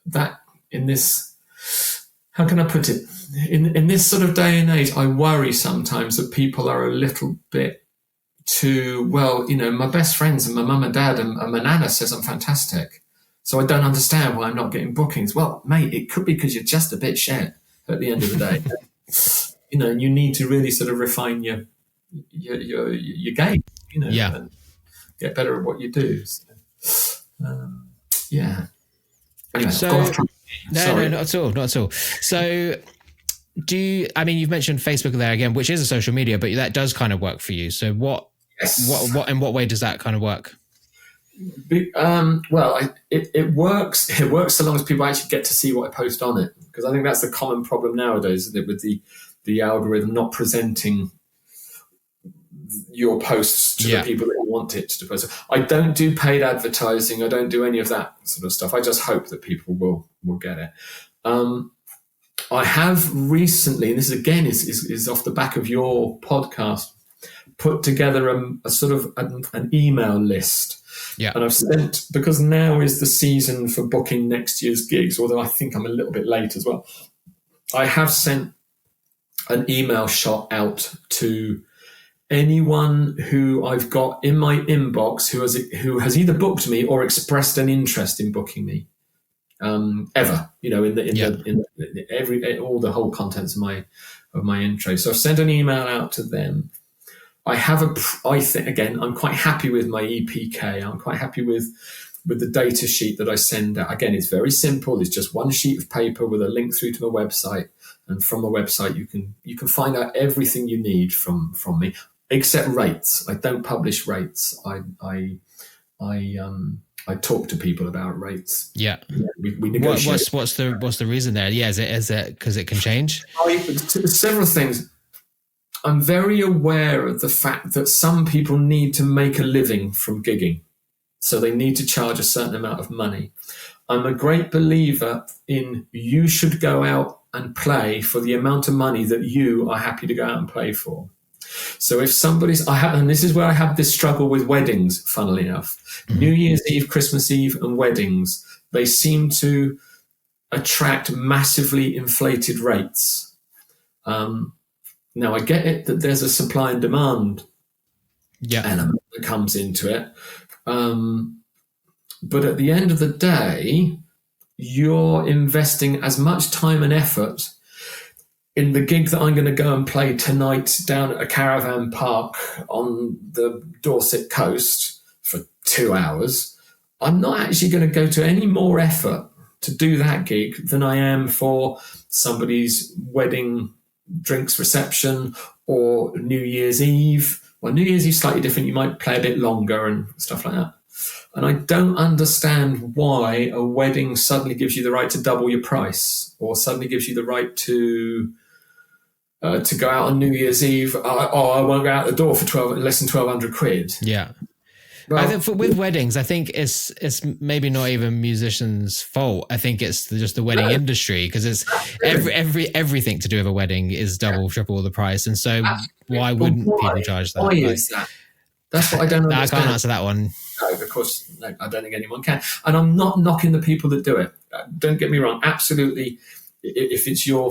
that, in this, how can I put it? In this sort of day and age, I worry sometimes that people are a little bit too, well, my best friends and my mum and dad and my nana says I'm fantastic. So I don't understand why I'm not getting bookings. Well, mate, it could be because you're just a bit shit at the end of the day. And you need to really sort of refine your game, and get better at what you do. So, yeah. Anyway, so, no, not at all. So you've mentioned Facebook there again, which is a social media, but that does kind of work for you. So what in what way does that kind of work? Well, it works. It works so long as people actually get to see what I post on it, because I think that's the common problem nowadays, isn't it, with the algorithm not presenting your posts to the people that want it to post. I don't do paid advertising. I don't do any of that sort of stuff. I just hope that people will get it. I have recently, and this again is off the back of your podcast, put together a sort of an email list. Yeah. And I've sent, because now is the season for booking next year's gigs, although I think I'm a little bit late as well. I have sent an email shot out to anyone who I've got in my inbox who has either booked me or expressed an interest in booking me. Ever, all the whole contents of my intro. So I've sent an email out to them. I think again, I'm quite happy with my EPK. I'm quite happy with the data sheet that I send out. Again, it's very simple. It's just one sheet of paper with a link through to my website, and from the website you can find out everything you need from me, except rates. I don't publish rates. I talk to people about rates. Yeah, we negotiate. What's the reason there? Yeah, is it because it can change? Several things. I'm very aware of the fact that some people need to make a living from gigging, so they need to charge a certain amount of money. I'm a great believer in you should go out and play for the amount of money that you are happy to go out and play for. So if and this is where I have this struggle with weddings, funnily enough. Mm-hmm. New Year's Eve, Christmas Eve and weddings, they seem to attract massively inflated rates. Now, I get it that there's a supply and demand element that comes into it. But at the end of the day, you're investing as much time and effort in the gig that I'm going to go and play tonight down at a caravan park on the Dorset coast for 2 hours. I'm not actually going to go to any more effort to do that gig than I am for somebody's wedding drinks reception or New Year's Eve. Well, New Year's Eve slightly different. You might play a bit longer and stuff like that. And I don't understand why a wedding suddenly gives you the right to double your price, or suddenly gives you the right to go out on New Year's Eve. I won't go out the door for less than 1,200 quid. Yeah. Well, I think with weddings, I think it's maybe not even musicians' fault. I think it's just the wedding industry, because it's everything to do with a wedding is double, triple the price. And so why wouldn't people charge that? Why is that? That's what I don't understand. I can't answer that one. No, of course, no, I don't think anyone can. And I'm not knocking the people that do it. Don't get me wrong. Absolutely, if it's your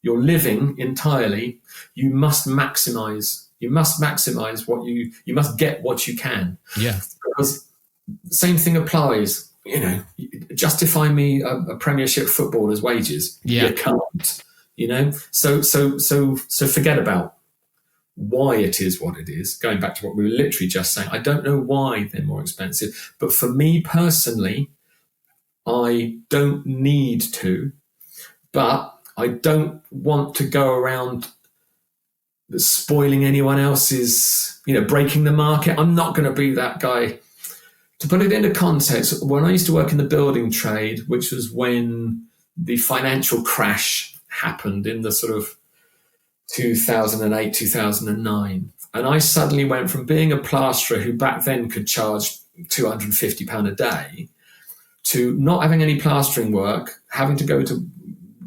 living entirely, you must maximize. You must maximize you must get what you can. Yeah. Because the same thing applies. Justify me a Premiership footballer's wages. Yeah. You can't. So forget about why it is what it is. Going back to what we were literally just saying, I don't know why they're more expensive, but for me personally, I don't need to, but I don't want to go around spoiling anyone else's, breaking the market. I'm not going to be that guy. To put it into context, when I used to work in the building trade, which was when the financial crash happened in the sort of 2008, 2009. And I suddenly went from being a plasterer who back then could charge £250 a day to not having any plastering work, having to go to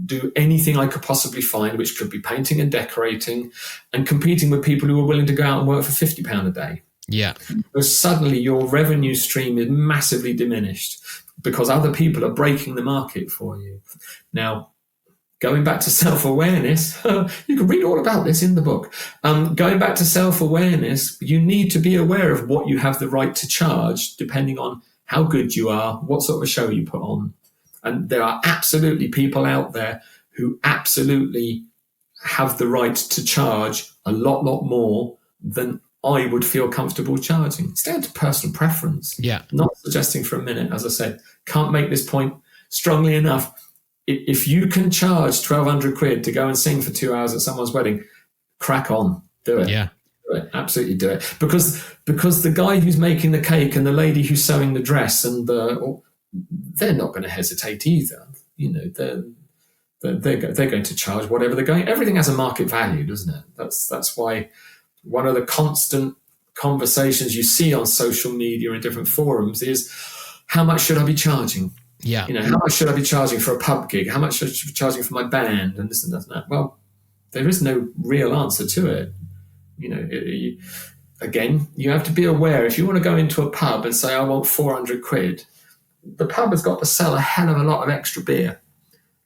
do anything I could possibly find, which could be painting and decorating, and competing with people who were willing to go out and work for £50 a day. Yeah. So suddenly your revenue stream is massively diminished because other people are breaking the market for you. Now, going back to self-awareness, you can read all about this in the book. Going back to self-awareness, you need to be aware of what you have the right to charge, depending on how good you are, what sort of a show you put on. And there are absolutely people out there who absolutely have the right to charge a lot more than I would feel comfortable charging. It's down to personal preference. Yeah. Not suggesting for a minute, as I said, can't make this point strongly enough. If you can charge 1,200 quid to go and sing for 2 hours at someone's wedding, crack on, do it. Yeah. Do it. Absolutely do it. Because the guy who's making the cake and the lady who's sewing the dress they're not going to hesitate either. You know, they're going to charge whatever they're going. Everything has a market value, doesn't it? That's why one of the constant conversations you see on social media and different forums is, how much should I be charging? Yeah. You know, how much should I be charging for a pub gig? How much should I be charging for my band? And this and that and that. Well, there is no real answer to it. You know, again, you have to be aware. If you want to go into a pub and say, I want 400 quid, the pub has got to sell a hell of a lot of extra beer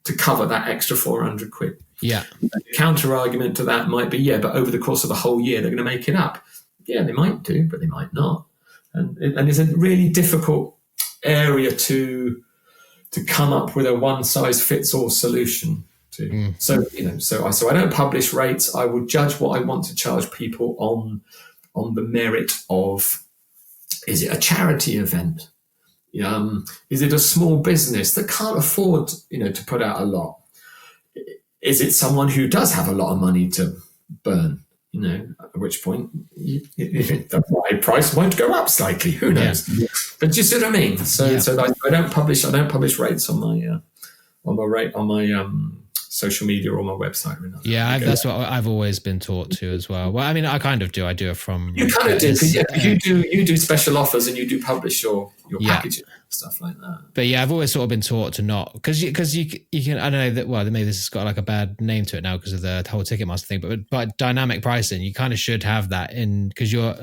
to cover that extra 400 quid. Yeah. The counter argument to that might be, yeah, but over the course of the whole year, they're going to make it up. Yeah, they might do, but they might not. And it's a really difficult area to come up with a one-size-fits-all solution to. So, you know, so I don't publish rates. I would judge what I want to charge people on the merit of, is it a charity event? Is it a small business that can't afford, to put out a lot? Is it someone who does have a lot of money to burn? At which point the price might go up slightly. Who knows? Yeah. But you see what I mean? So I don't publish rates on my social media or my website. Yeah, that's what I've always been taught to as well. Well, I mean, I kind of do. I do it from. You kind of do, because you do special offers and you do publish your packaging and stuff like that. But yeah, I've always sort of been taught to not, because you can, I don't know that. Well, maybe this has got like a bad name to it now because of the whole Ticketmaster thing. But dynamic pricing, you kind of should have that in, because you're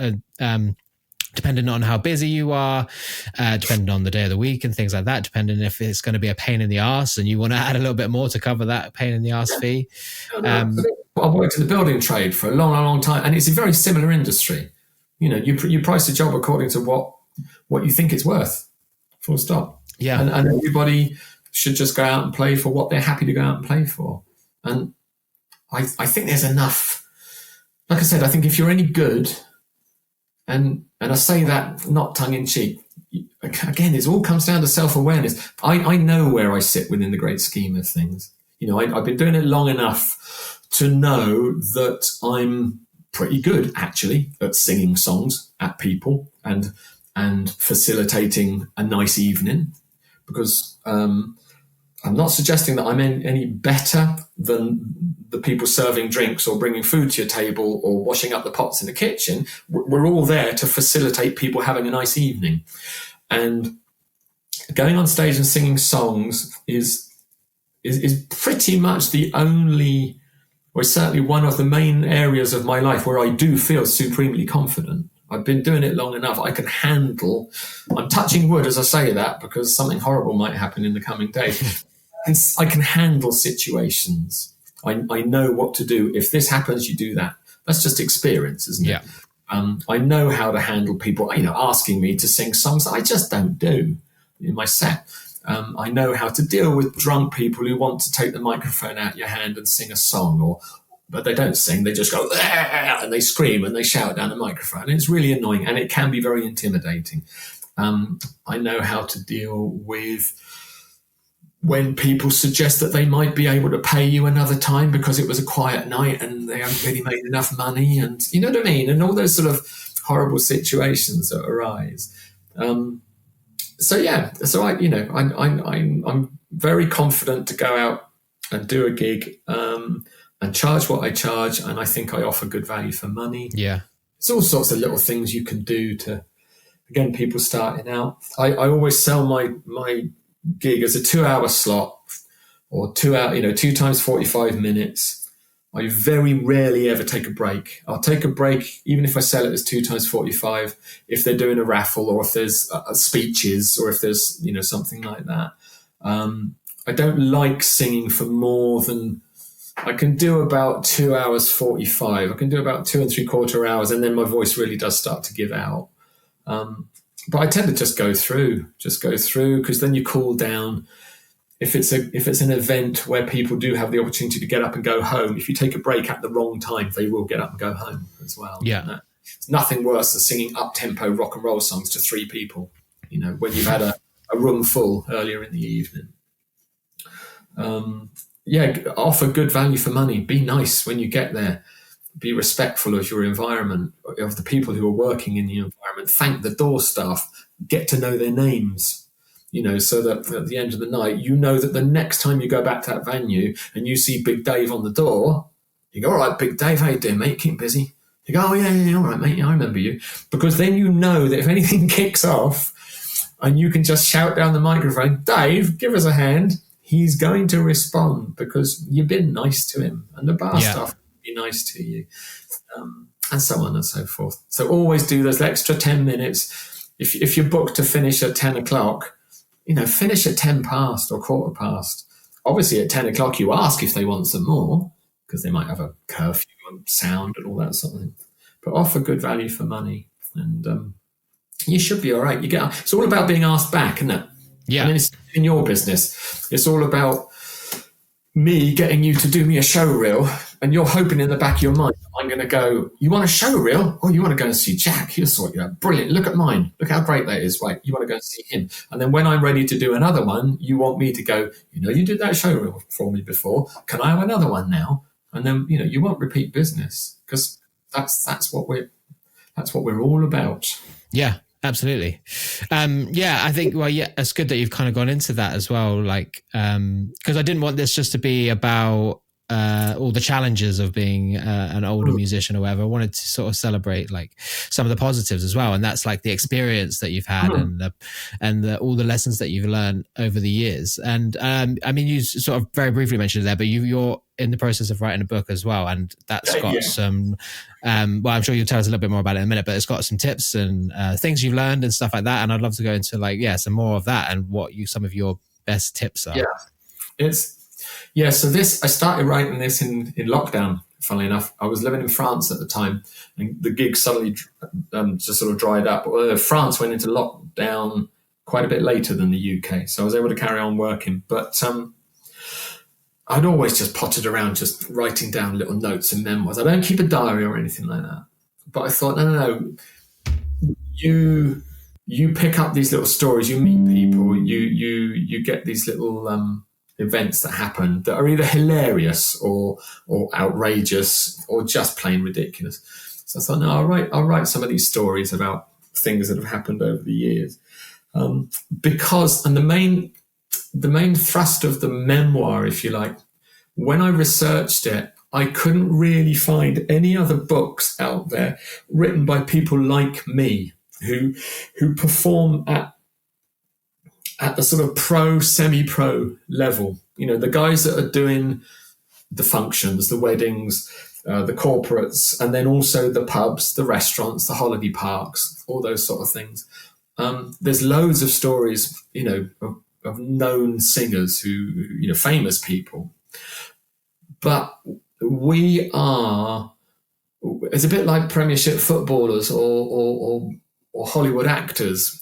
depending on how busy you are, depending on the day of the week and things like that, depending if it's going to be a pain in the arse and you want to add a little bit more to cover that pain in the arse fee. I've worked in the building trade for a long time, and it's a very similar industry. You price a job according to what you think it's worth, full stop. Yeah. And everybody should just go out and play for what they're happy to go out and play for. And I think there's enough. Like I said, I think if you're any good, and I say that not tongue-in-cheek, again, it all comes down to self-awareness. I know where I sit within the great scheme of things. I've been doing it long enough to know that I'm pretty good, actually, at singing songs at people and facilitating a nice evening, because I'm not suggesting that I'm any better than the people serving drinks or bringing food to your table or washing up the pots in the kitchen. We're all there to facilitate people having a nice evening. And going on stage and singing songs is pretty much the only, or certainly one of the main areas of my life where I do feel supremely confident. I've been doing it long enough. I can handle, I'm touching wood as I say that because something horrible might happen in the coming days. I can handle situations. I know what to do. If this happens, you do that. That's just experience, isn't it? Yeah. I know how to handle people, asking me to sing songs that I just don't do in my set. I know how to deal with drunk people who want to take the microphone out your hand and sing a song, but they don't sing. They just go, and they scream and they shout down the microphone. And it's really annoying, and it can be very intimidating. I know how to deal with when people suggest that they might be able to pay you another time because it was a quiet night and they haven't really made enough money, and you know what I mean? And all those sort of horrible situations that arise. I'm very confident to go out and do a gig and charge what I charge, and I think I offer good value for money. Yeah. There's all sorts of little things you can do to, again, people starting out. I always sell my gig as a 2-hour slot, or 2 times 45 minutes. I very rarely ever take a break. I'll take a break even if I sell it as 2 times 45, if they're doing a raffle or if there's speeches or if there's, something like that. I don't like singing for more than, I can do about 2 hours 45. I can do about 2 3/4 hours, and then my voice really does start to give out. But I tend to just go through, because then you cool down. If it's an event where people do have the opportunity to get up and go home, if you take a break at the wrong time, they will get up and go home as well. Yeah. It's nothing worse than singing up-tempo rock and roll songs to 3 people, when you've had a room full earlier in the evening. Offer good value for money. Be nice when you get there. Be respectful of your environment, of the people who are working in the environment. Thank the door staff. Get to know their names. So that at the end of the night, that the next time you go back to that venue and you see Big Dave on the door, you go, all right, Big Dave, how you doing, mate? Keep busy. You go, oh, yeah, all right, mate, I remember you. Because then that if anything kicks off and you can just shout down the microphone, Dave, give us a hand, he's going to respond because you've been nice to him and the bar staff will be nice to you, and so on and so forth. So always do those extra 10 minutes. If you're booked to finish at 10 o'clock, finish at 10 past or 1/4 past. Obviously, at 10 o'clock, you ask if they want some more because they might have a curfew and sound and all that sort of thing. But offer good value for money, and you should be all right. It's all about being asked back, isn't it? Yeah. It's in your business. It's all about me getting you to do me a show reel, and you're hoping in the back of your mind, I'm going to go, you want a show reel? Oh, you want to go and see Jack? He'll sort you out. Brilliant. Look at mine. Look how great that is. Right. You want to go and see him. And then when I'm ready to do another one, you want me to go, you did that show reel for me before. Can I have another one now? And then, you want repeat business because that's what we're all about. Yeah. Absolutely. I think, it's good that you've kind of gone into that as well. Like, because I didn't want this just to be about all the challenges of being an older musician or whatever. I wanted to sort of celebrate like some of the positives as well. And that's like the experience that you've had and all the lessons that you've learned over the years. And you sort of very briefly mentioned it there, but you're in the process of writing a book as well. And that's got some, I'm sure you'll tell us a little bit more about it in a minute, but it's got some tips and things you've learned and stuff like that. And I'd love to go into some more of that and what some of your best tips are. So I started writing this in lockdown, funnily enough. I was living in France at the time and the gig suddenly just sort of dried up. France went into lockdown quite a bit later than the UK, so I was able to carry on working. But I'd always just potted around, just writing down little notes and memoirs. I don't keep a diary or anything like that. But I thought, no. You pick up these little stories, you meet people, you get these little events that happen that are either hilarious or outrageous or just plain ridiculous. So I thought, no, I'll write some of these stories about things that have happened over the years. Because the main thrust of the memoir, if you like, when I researched it, I couldn't really find any other books out there written by people like me who perform at the sort of pro, semi-pro level. The guys that are doing the functions, the weddings, the corporates, and then also the pubs, the restaurants, the holiday parks, all those sort of things. There's loads of stories, of known singers who, famous people. But it's a bit like Premiership footballers or Hollywood actors.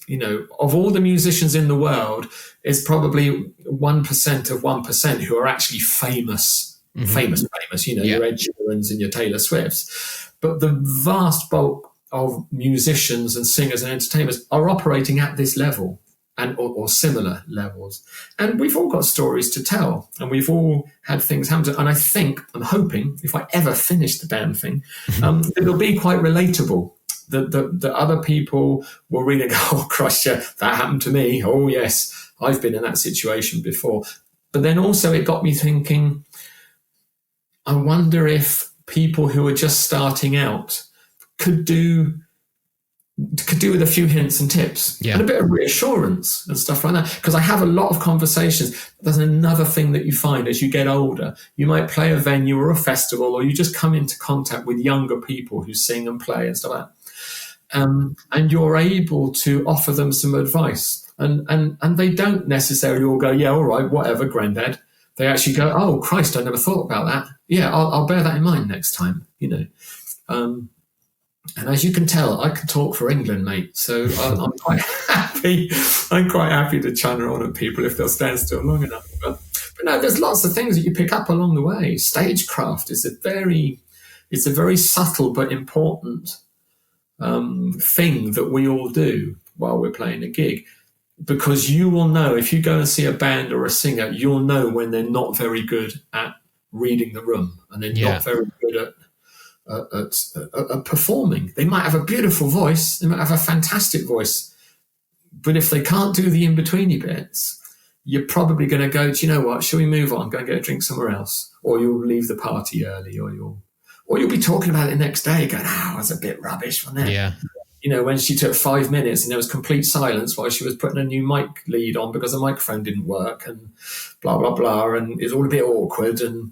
Of all the musicians in the world, it's probably 1% of 1% who are actually famous, famous, your Ed Sheerans and your Taylor Swifts. But the vast bulk of musicians and singers and entertainers are operating at this level or similar levels. And we've all got stories to tell and we've all had things happen. And I'm hoping, if I ever finish the damn thing, it'll be quite relatable. The other people will really go, oh, Christ, yeah, that happened to me. Oh, yes, I've been in that situation before. But then also it got me thinking, I wonder if people who are just starting out could do could do with a few hints and tips and a bit of reassurance and stuff like that. Because I have a lot of conversations. There's another thing that you find as you get older. You might play a venue or a festival, or you just come into contact with younger people who sing and play and stuff like that. And you're able to offer them some advice. And they don't necessarily all go, yeah, all right, whatever, granddad. They actually go, oh, Christ, I never thought about that. Yeah, I'll bear that in mind next time, And as you can tell, I can talk for England, mate. So I'm quite happy. I'm quite happy to channel on at people if they'll stand still long enough. But no, there's lots of things that you pick up along the way. Stagecraft is a very subtle but important thing that we all do while we're playing a gig. Because you will know, if you go and see a band or a singer, you'll know when they're not very good at reading the room, and they're not very good at performing. They might have a beautiful voice, they might have a fantastic voice, but if they can't do the in-betweeny bits, you're probably going to go, do you know what, shall we move on, go and get a drink somewhere else, or you'll leave the party early, or you'll be talking about it the next day going, it was a bit rubbish, wasn't it? When she took 5 minutes and there was complete silence while she was putting a new mic lead on because the microphone didn't work, and blah blah blah, and it was all a bit awkward, and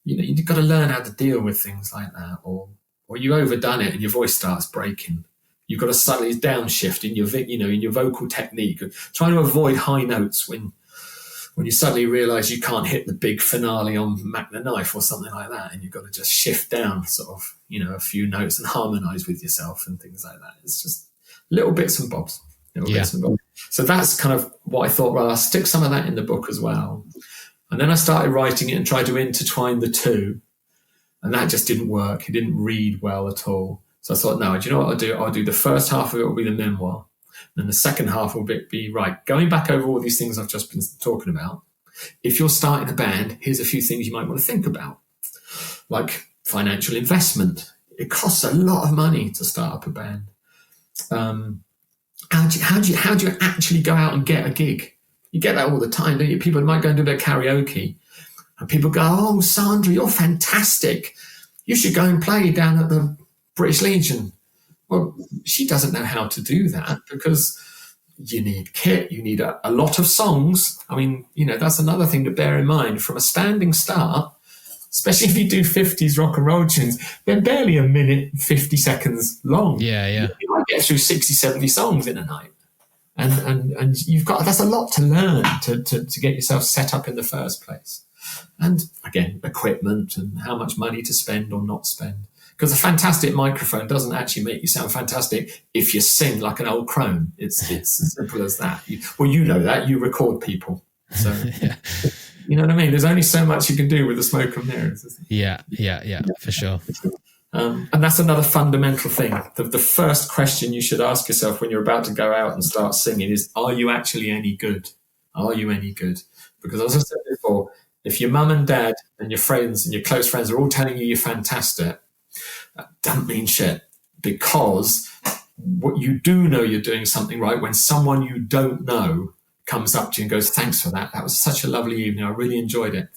you've got to learn how to deal with things like that, or you overdone it and your voice starts breaking. You've got to suddenly downshift in your vocal technique, trying to avoid high notes when you suddenly realise you can't hit the big finale on Mac the Knife or something like that, and you've got to just shift down sort of, a few notes and harmonise with yourself and things like that. It's just little bits and bobs. So that's kind of what I thought, well, I'll stick some of that in the book as well. And then I started writing it and tried to intertwine the two, and that just didn't work. It didn't read well at all. So I thought, no, do you know what I'll do? I'll do the first half of it will be the memoir. And the second half will be right, going back over all these things I've just been talking about. If you're starting a band, here's a few things you might want to think about, like financial investment. It costs a lot of money to start up a band. How do you actually go out and get a gig? You get that all the time, don't you? People might go and do a bit of karaoke, and people go, "Oh, Sandra, you're fantastic. You should go and play down at the British Legion." Well, she doesn't know how to do that because you need kit, you need a lot of songs. I mean, that's another thing to bear in mind. From a standing start, especially if you do 50s rock and roll tunes, they're barely a minute, 50 seconds long. Yeah. You might get through 60, 70 songs in a night. And that's a lot to learn to get yourself set up in the first place. And again, equipment and how much money to spend or not spend. Because a fantastic microphone doesn't actually make you sound fantastic if you sing like an old crone. It's as simple as that. You know that. You record people. So, you know what I mean? There's only so much you can do with the smoke and mirrors. Yeah, for sure. And that's another fundamental thing. The first question you should ask yourself when you're about to go out and start singing is, are you actually any good? Are you any good? Because as I said before, if your mum and dad and your friends and your close friends are all telling you you're fantastic, that doesn't mean shit, because what you do know you're doing something right when someone you don't know comes up to you and goes, "Thanks for that. That was such a lovely evening. I really enjoyed it."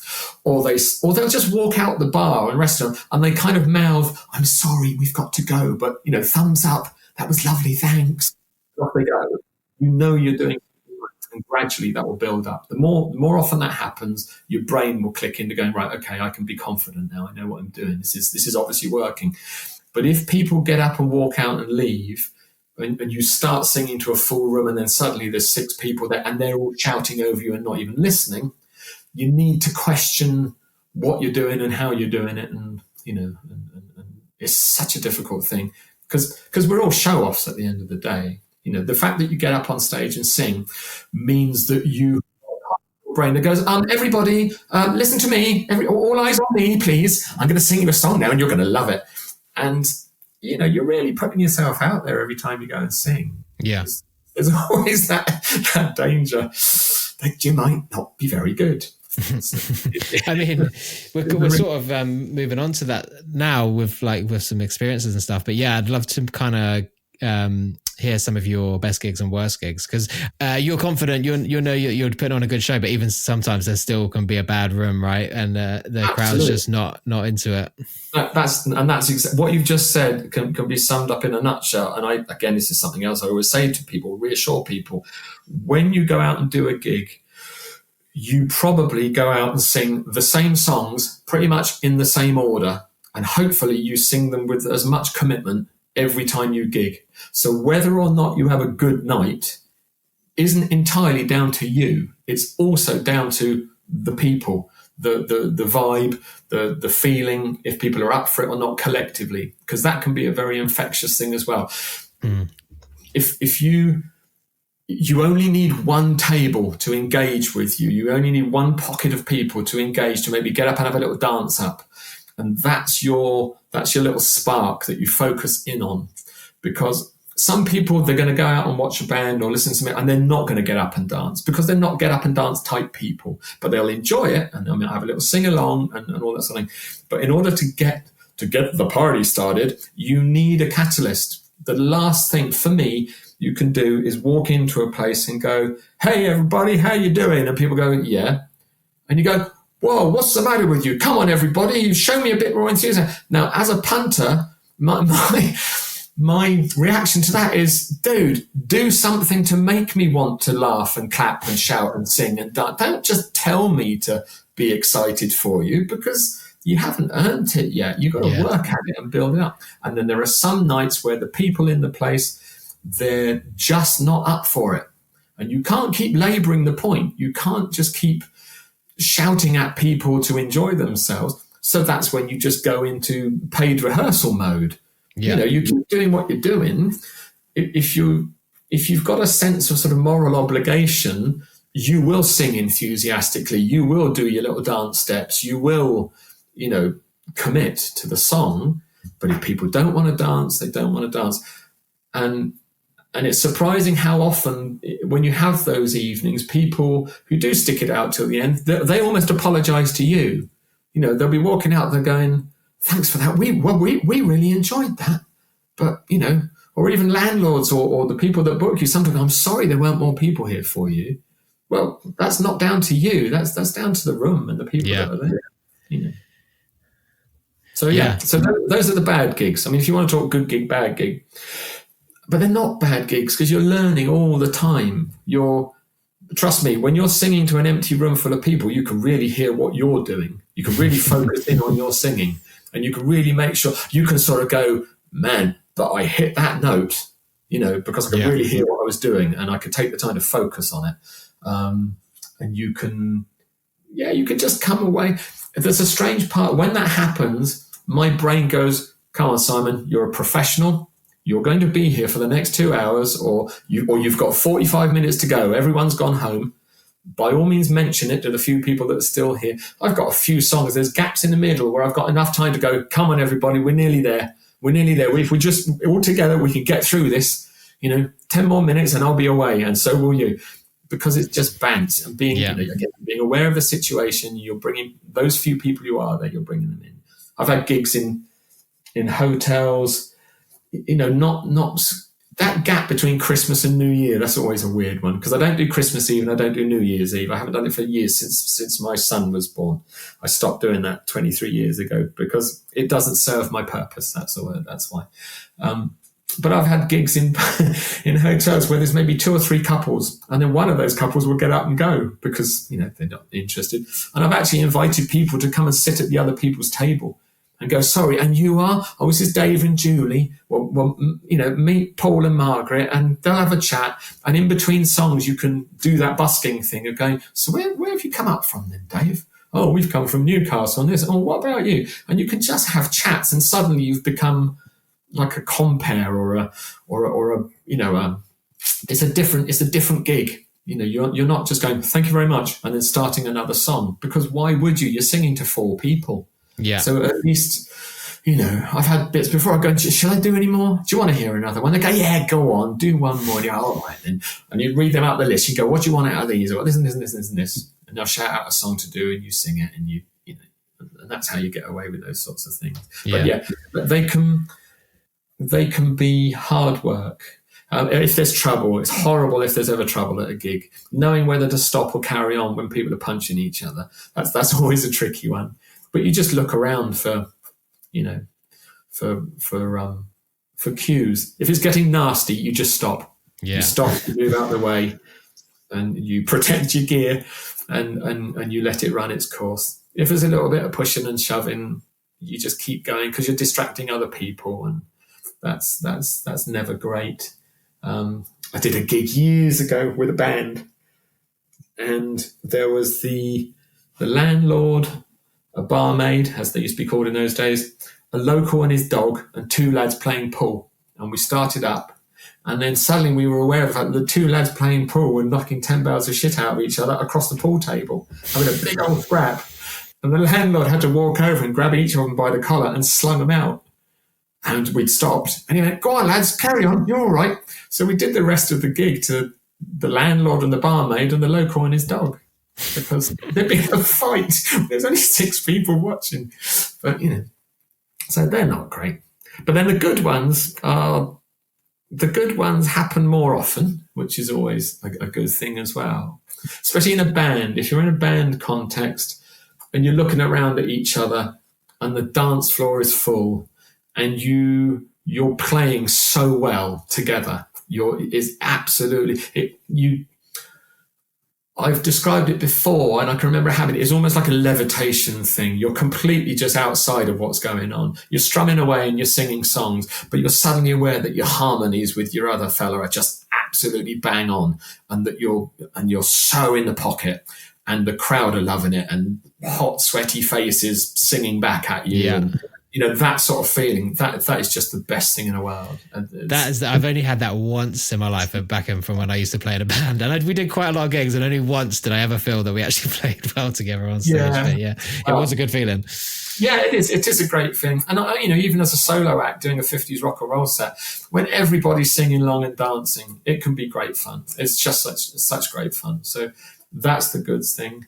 Or they'll just walk out the bar and restaurant and they kind of mouth, "I'm sorry, we've got to go, but thumbs up. That was lovely. Thanks." Off they go. You know you're doing something right, and gradually that will build up. The more often that happens, your brain will click into going, right, okay, I can be confident now. I know what I'm doing. This is obviously working. But if people get up and walk out and leave, and you start singing to a full room and then suddenly there's 6 people there and they're all shouting over you and not even listening, you need to question what you're doing and how you're doing it. And it's such a difficult thing because we're all show-offs at the end of the day. The fact that you get up on stage and sing means that you brain that goes, everybody, listen to me, all eyes on me, please. I'm going to sing you a song now and you're going to love it. And you're really putting yourself out there every time you go and sing. Yeah. There's always that danger that you might not be very good. I mean, we're sort of moving on to that now with some experiences and stuff. But yeah, I'd love to kind of hear some of your best gigs and worst gigs, because you're confident, you know you're putting on a good show, but even sometimes there still can be a bad room, right? And the crowd's just not into it. That's what you've just said can be summed up in a nutshell. And again, this is something else I always say to people, reassure people. When you go out and do a gig, you probably go out and sing the same songs pretty much in the same order. And hopefully you sing them with as much commitment every time you gig. So whether or not you have a good night isn't entirely down to you. It's also down to the people, the vibe, the feeling, if people are up for it or not collectively, because that can be a very infectious thing as well. If you only need one table to engage with you. You only need one pocket of people to engage, to maybe get up and have a little dance up. And that's your little spark that you focus in on. Because some people, they're going to go out and watch a band or listen to something, and they're not going to get up and dance because they're not get up and dance type people. But they'll enjoy it, and they'll have a little sing along and all that sort of thing. But in order to get the party started, you need a catalyst. The last thing for me you can do is walk into a place and go, "Hey, everybody, how you doing?" And people go, "Yeah." And you go, "Whoa, what's the matter with you? Come on, everybody, show me a bit more enthusiasm." Now, as a punter, my reaction to that is, dude, do something to make me want to laugh and clap and shout and sing and dance. Don't just tell me to be excited for you, because you haven't earned it yet. You've got to work at it and build it up. And then there are some nights where the people in the place, they're just not up for it. And you can't keep labouring the point. You can't just keep shouting at people to enjoy themselves. So that's when you just go into paid rehearsal mode. Yeah. You know, you keep doing what you're doing. If you've got a sense of sort of moral obligation, you will sing enthusiastically. You will do your little dance steps. You will, commit to the song. But if people don't want to dance, they don't want to dance. And it's surprising how often, when you have those evenings, people who do stick it out till the end, they almost apologise to you. They'll be walking out, they're going, "Thanks for that. We really enjoyed that." But, or even landlords or the people that book you, sometimes, "I'm sorry there weren't more people here for you." Well, that's not down to you. That's down to the room and the people that are there. So, so those are the bad gigs. I mean, if you want to talk good gig, bad gig, but they're not bad gigs because you're learning all the time. Trust me, when you're singing to an empty room full of people, you can really hear what you're doing. You can really focus in on your singing, and you can really make sure you can sort of go, "Man, but I hit that note," because I can really hear what I was doing, and I could take the time to focus on it. And you can just come away. There's a strange part. When that happens, my brain goes, "Come on, Simon, you're a professional. You're going to be here for the next 2 hours, or you've got 45 minutes to go. Everyone's gone home. By all means, mention it to the few people that are still here. I've got a few songs. There's gaps in the middle where I've got enough time to go, come on, everybody, we're nearly there. We're nearly there. If we just all together, we can get through this. 10 more minutes and I'll be away, and so will you." Because it's just bands and being aware of the situation. You're bringing those few people you are there. You're bringing them in. I've had gigs in hotels. Not that gap between Christmas and New Year. That's always a weird one, because I don't do Christmas Eve and I don't do New Year's Eve. I haven't done it for years since my son was born. I stopped doing that 23 years ago because it doesn't serve my purpose. That's why. But I've had gigs in hotels where there's maybe 2 or 3 couples, and then one of those couples will get up and go because they're not interested. And I've actually invited people to come and sit at the other people's table and go, "Sorry, and you are?" "Oh, this is Dave and Julie." Well, meet Paul and Margaret, and they'll have a chat. And in between songs, you can do that busking thing of going, "So where have you come up from then, Dave?" "Oh, we've come from Newcastle on this." "Oh, what about you?" And you can just have chats, and suddenly you've become like a compere or a it's a different gig. You're not just going, "Thank you very much," and then starting another song, because why would you? You're singing to 4 people. Yeah. So at least, I've had bits before I go, "Shall I do any more? Do you want to hear another one?" They go, "Yeah, go on, do one more." You go, "All right then." And you read them out the list. You go, "What do you want out of these?" Or this and this and this and this. And they'll shout out a song to do, and you sing it, and and that's how you get away with those sorts of things. But they can be hard work. If there's trouble, it's horrible if there's ever trouble at a gig. Knowing whether to stop or carry on when people are punching each other, that's always a tricky one. But you just look around for cues. If it's getting nasty, you just stop. Yeah. You stop, you move out of the way, and you protect your gear, and you let it run its course. If there's a little bit of pushing and shoving, you just keep going because you're distracting other people, and that's never great. I did a gig years ago with a band, and there was the landlord, a barmaid, as they used to be called in those days, a local and his dog, and two lads playing pool. And we started up, and then suddenly we were aware of that the two lads playing pool were knocking 10 barrels of shit out of each other across the pool table, having a big old scrap. And the landlord had to walk over and grab each of them by the collar and slung them out. And we'd stopped. And he went, "Go on, lads, carry on. You're all right." So we did the rest of the gig to the landlord and the barmaid and the local and his dog, because there'd been a fight. There's only 6 people watching. But, so they're not great. But then the good ones happen more often, which is always a good thing as well. Especially in a band. If you're in a band context and you're looking around at each other and the dance floor is full, and you're playing so well together. I've described it before, and I can remember having it. It's almost like a levitation thing. You're completely just outside of what's going on. You're strumming away and you're singing songs, but you're suddenly aware that your harmonies with your other fella are just absolutely bang on, and that you're so in the pocket, and the crowd are loving it, and hot, sweaty faces singing back at you. Yeah. And, that sort of feeling, that is just the best thing in the world. I've only had that once in my life back in from when I used to play in a band. And we did quite a lot of gigs, and only once did I ever feel that we actually played well together on stage. Yeah. But it was a good feeling. Yeah, it is. It is a great thing. And, even as a solo act doing a 50s rock and roll set, when everybody's singing along and dancing, it can be great fun. It's just such great fun. So that's the good thing.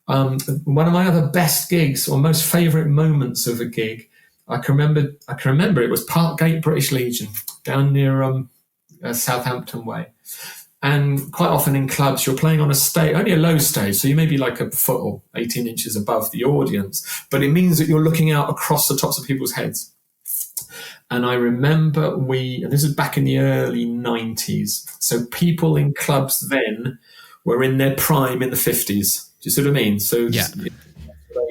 One of my other best gigs, or most favourite moments of a gig, I can remember it was Parkgate British Legion down near Southampton Way. And quite often in clubs, you're playing on a stage, only a low stage, so you may be like a foot or 18 inches above the audience, but it means that you're looking out across the tops of people's heads. And I remember and this is back in the early 90s, so people in clubs then were in their prime in the 50s. Do you see what I mean? So yeah.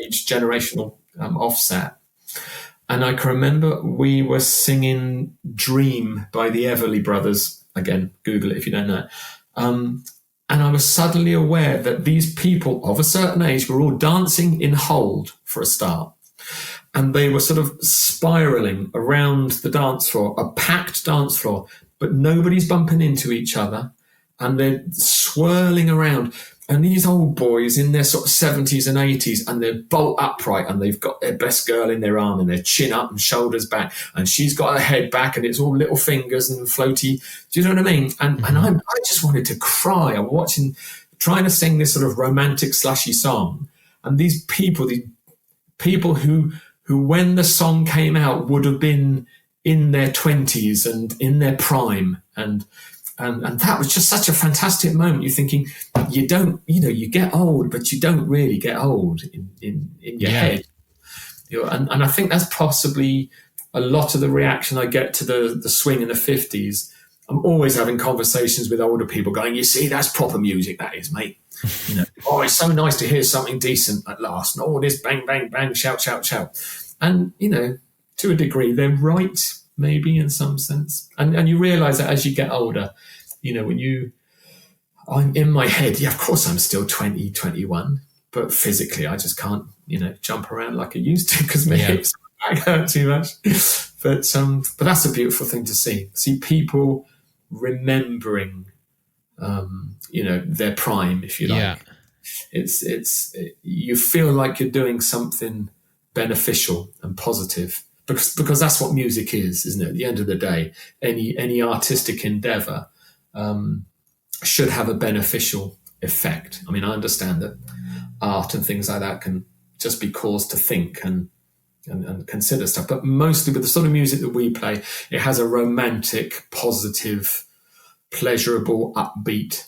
Age, generational offset. And I can remember we were singing Dream by the Everly Brothers. Again, Google it if you don't know. And I was suddenly aware that these people of a certain age were all dancing in hold for a start. And they were sort of spiraling around the dance floor, a packed dance floor, but nobody's bumping into each other. And they're swirling around. And these old boys in their sort of 70s and 80s, and they're bolt upright, and they've got their best girl in their arm, and their chin up and shoulders back, and she's got her head back, and it's all little fingers and floaty. Do you know what I mean? And I just wanted to cry. I'm trying to sing this sort of romantic slushy song, and these people who when the song came out would have been in their 20s and in their prime, and that was just such a fantastic moment. You're thinking, you get old, but you don't really get old in your head. And I think that's possibly a lot of the reaction I get to the swing in the 50s. I'm always having conversations with older people going, "You see, that's proper music, that is, mate." "Oh, it's so nice to hear something decent at last. And all this bang, bang, bang, shout, shout, shout." And, to a degree, they're right, maybe in some sense. And you realise that as you get older, I'm in my head, of course I'm still 20, 21, but physically I just can't, jump around like I used to because my hips hurt too much. But that's a beautiful thing to see people remembering, their prime, if you like. Yeah. It's you feel like you're doing something beneficial and positive. Because that's what music is, isn't it? At the end of the day, any artistic endeavour should have a beneficial effect. I mean, I understand that art and things like that can just be caused to think and consider stuff, but mostly with the sort of music that we play, it has a romantic, positive pleasurable, upbeat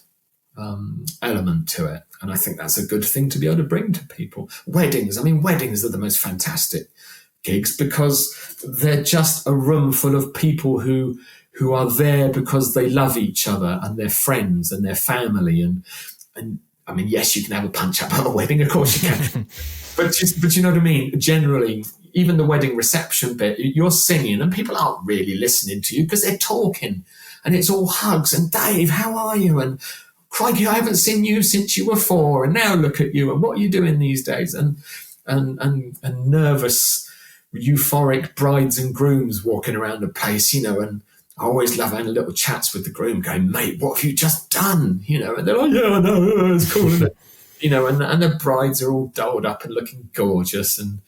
element to it. And I think that's a good thing to be able to bring to people. Weddings are the most fantastic gigs because they're just a room full of people who are there because they love each other and they're friends and they're family. And I mean, yes, you can have a punch up at a wedding, of course you can. but you know what I mean? Generally, even the wedding reception bit, you're singing and people aren't really listening to you because they're talking and it's all hugs and Dave, how are you? And crikey, I haven't seen you since you were 4 and now look at you and what are you doing these days? And nervous, euphoric brides and grooms walking around the place, and I always love having little chats with the groom going, mate, what have you just done? And they're like, yeah, I know, it's cool, isn't it? And the brides are all dolled up and looking gorgeous and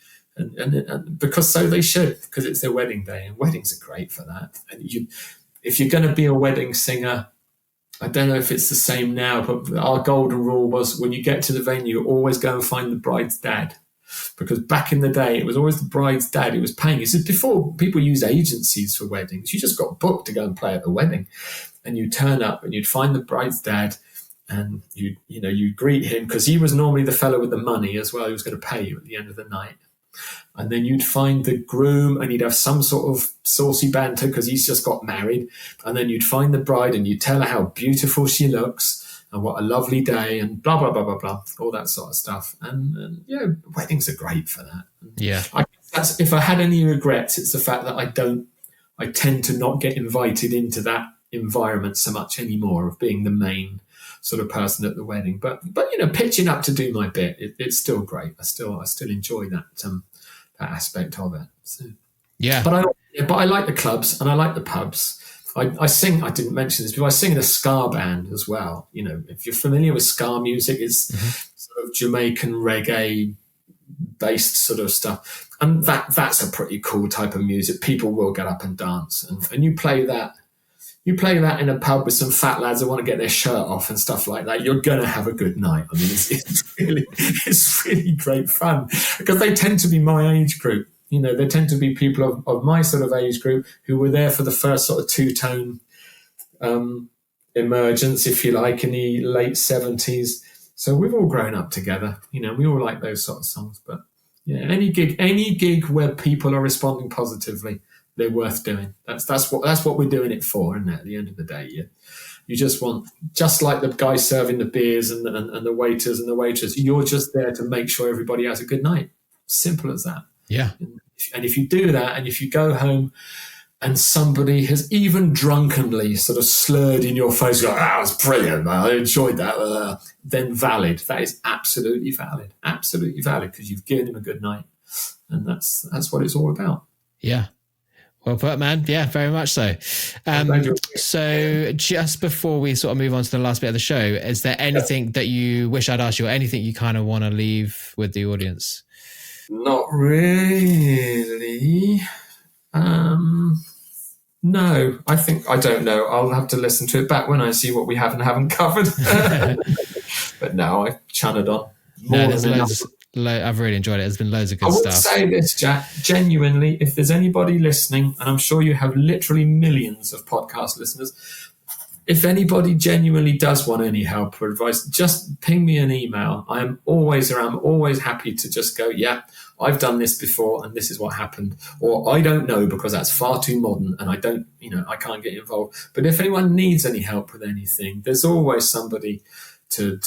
because so they should, because it's their wedding day and weddings are great for that. And if you're going to be a wedding singer, I don't know if it's the same now, but our golden rule was when you get to the venue, always go and find the bride's dad. Because back in the day, it was always the bride's dad who was paying. This is before people use agencies for weddings. You just got booked to go and play at the wedding. And you turn up and you'd find the bride's dad and you greet him because he was normally the fellow with the money as well. He was going to pay you at the end of the night. And then you'd find the groom and he'd have some sort of saucy banter because he's just got married. And then you'd find the bride and you'd tell her how beautiful she looks and what a lovely day and blah, blah, blah, blah, blah, all that sort of stuff. And weddings are great for that. Yeah. If I had any regrets, it's the fact that I tend to not get invited into that environment so much anymore of being the main sort of person at the wedding. But pitching up to do my bit, it's still great. I still enjoy that aspect of it. So, yeah. But I like the clubs and I like the pubs. I sing. I didn't mention this, but I sing in a ska band as well. If you're familiar with ska music, it's sort of Jamaican reggae based sort of stuff, and that's a pretty cool type of music. People will get up and dance, and you play that. You play that in a pub with some fat lads who want to get their shirt off and stuff like that. You're going to have a good night. I mean, it's really great fun because they tend to be my age group. They tend to be people of my sort of age group who were there for the first sort of two-tone emergence, if you like, in the late 70s. So we've all grown up together. We all like those sort of songs. But yeah, any gig where people are responding positively, they're worth doing. That's what we're doing it for, isn't it? At the end of the day, you just want, just like the guy serving the beers and the waiters and the waitress, you're just there to make sure everybody has a good night. Simple as that. Yeah. And if you do that, and if you go home and somebody has even drunkenly sort of slurred in your face, like, that was brilliant, man, I enjoyed that, then valid. That is absolutely valid because you've given him a good night, and that's what it's all about. Yeah. Well put, man. Yeah, very much so. So just before we sort of move on to the last bit of the show, is there anything that you wish I'd asked you, or anything you kind of want to leave with the audience? Not really. No, I don't know. I'll have to listen to it back when I see what we have and haven't covered. But no, I channeled on. I've really enjoyed it. There's been loads of good stuff. I would say this, Jack, genuinely, if there's anybody listening, and I'm sure you have literally millions of podcast listeners, if anybody genuinely does want any help or advice, just ping me an email. I'm always around. I'm always happy to just go, yeah, I've done this before and this is what happened. Or I don't know because that's far too modern and I can't get involved. But if anyone needs any help with anything, there's always somebody to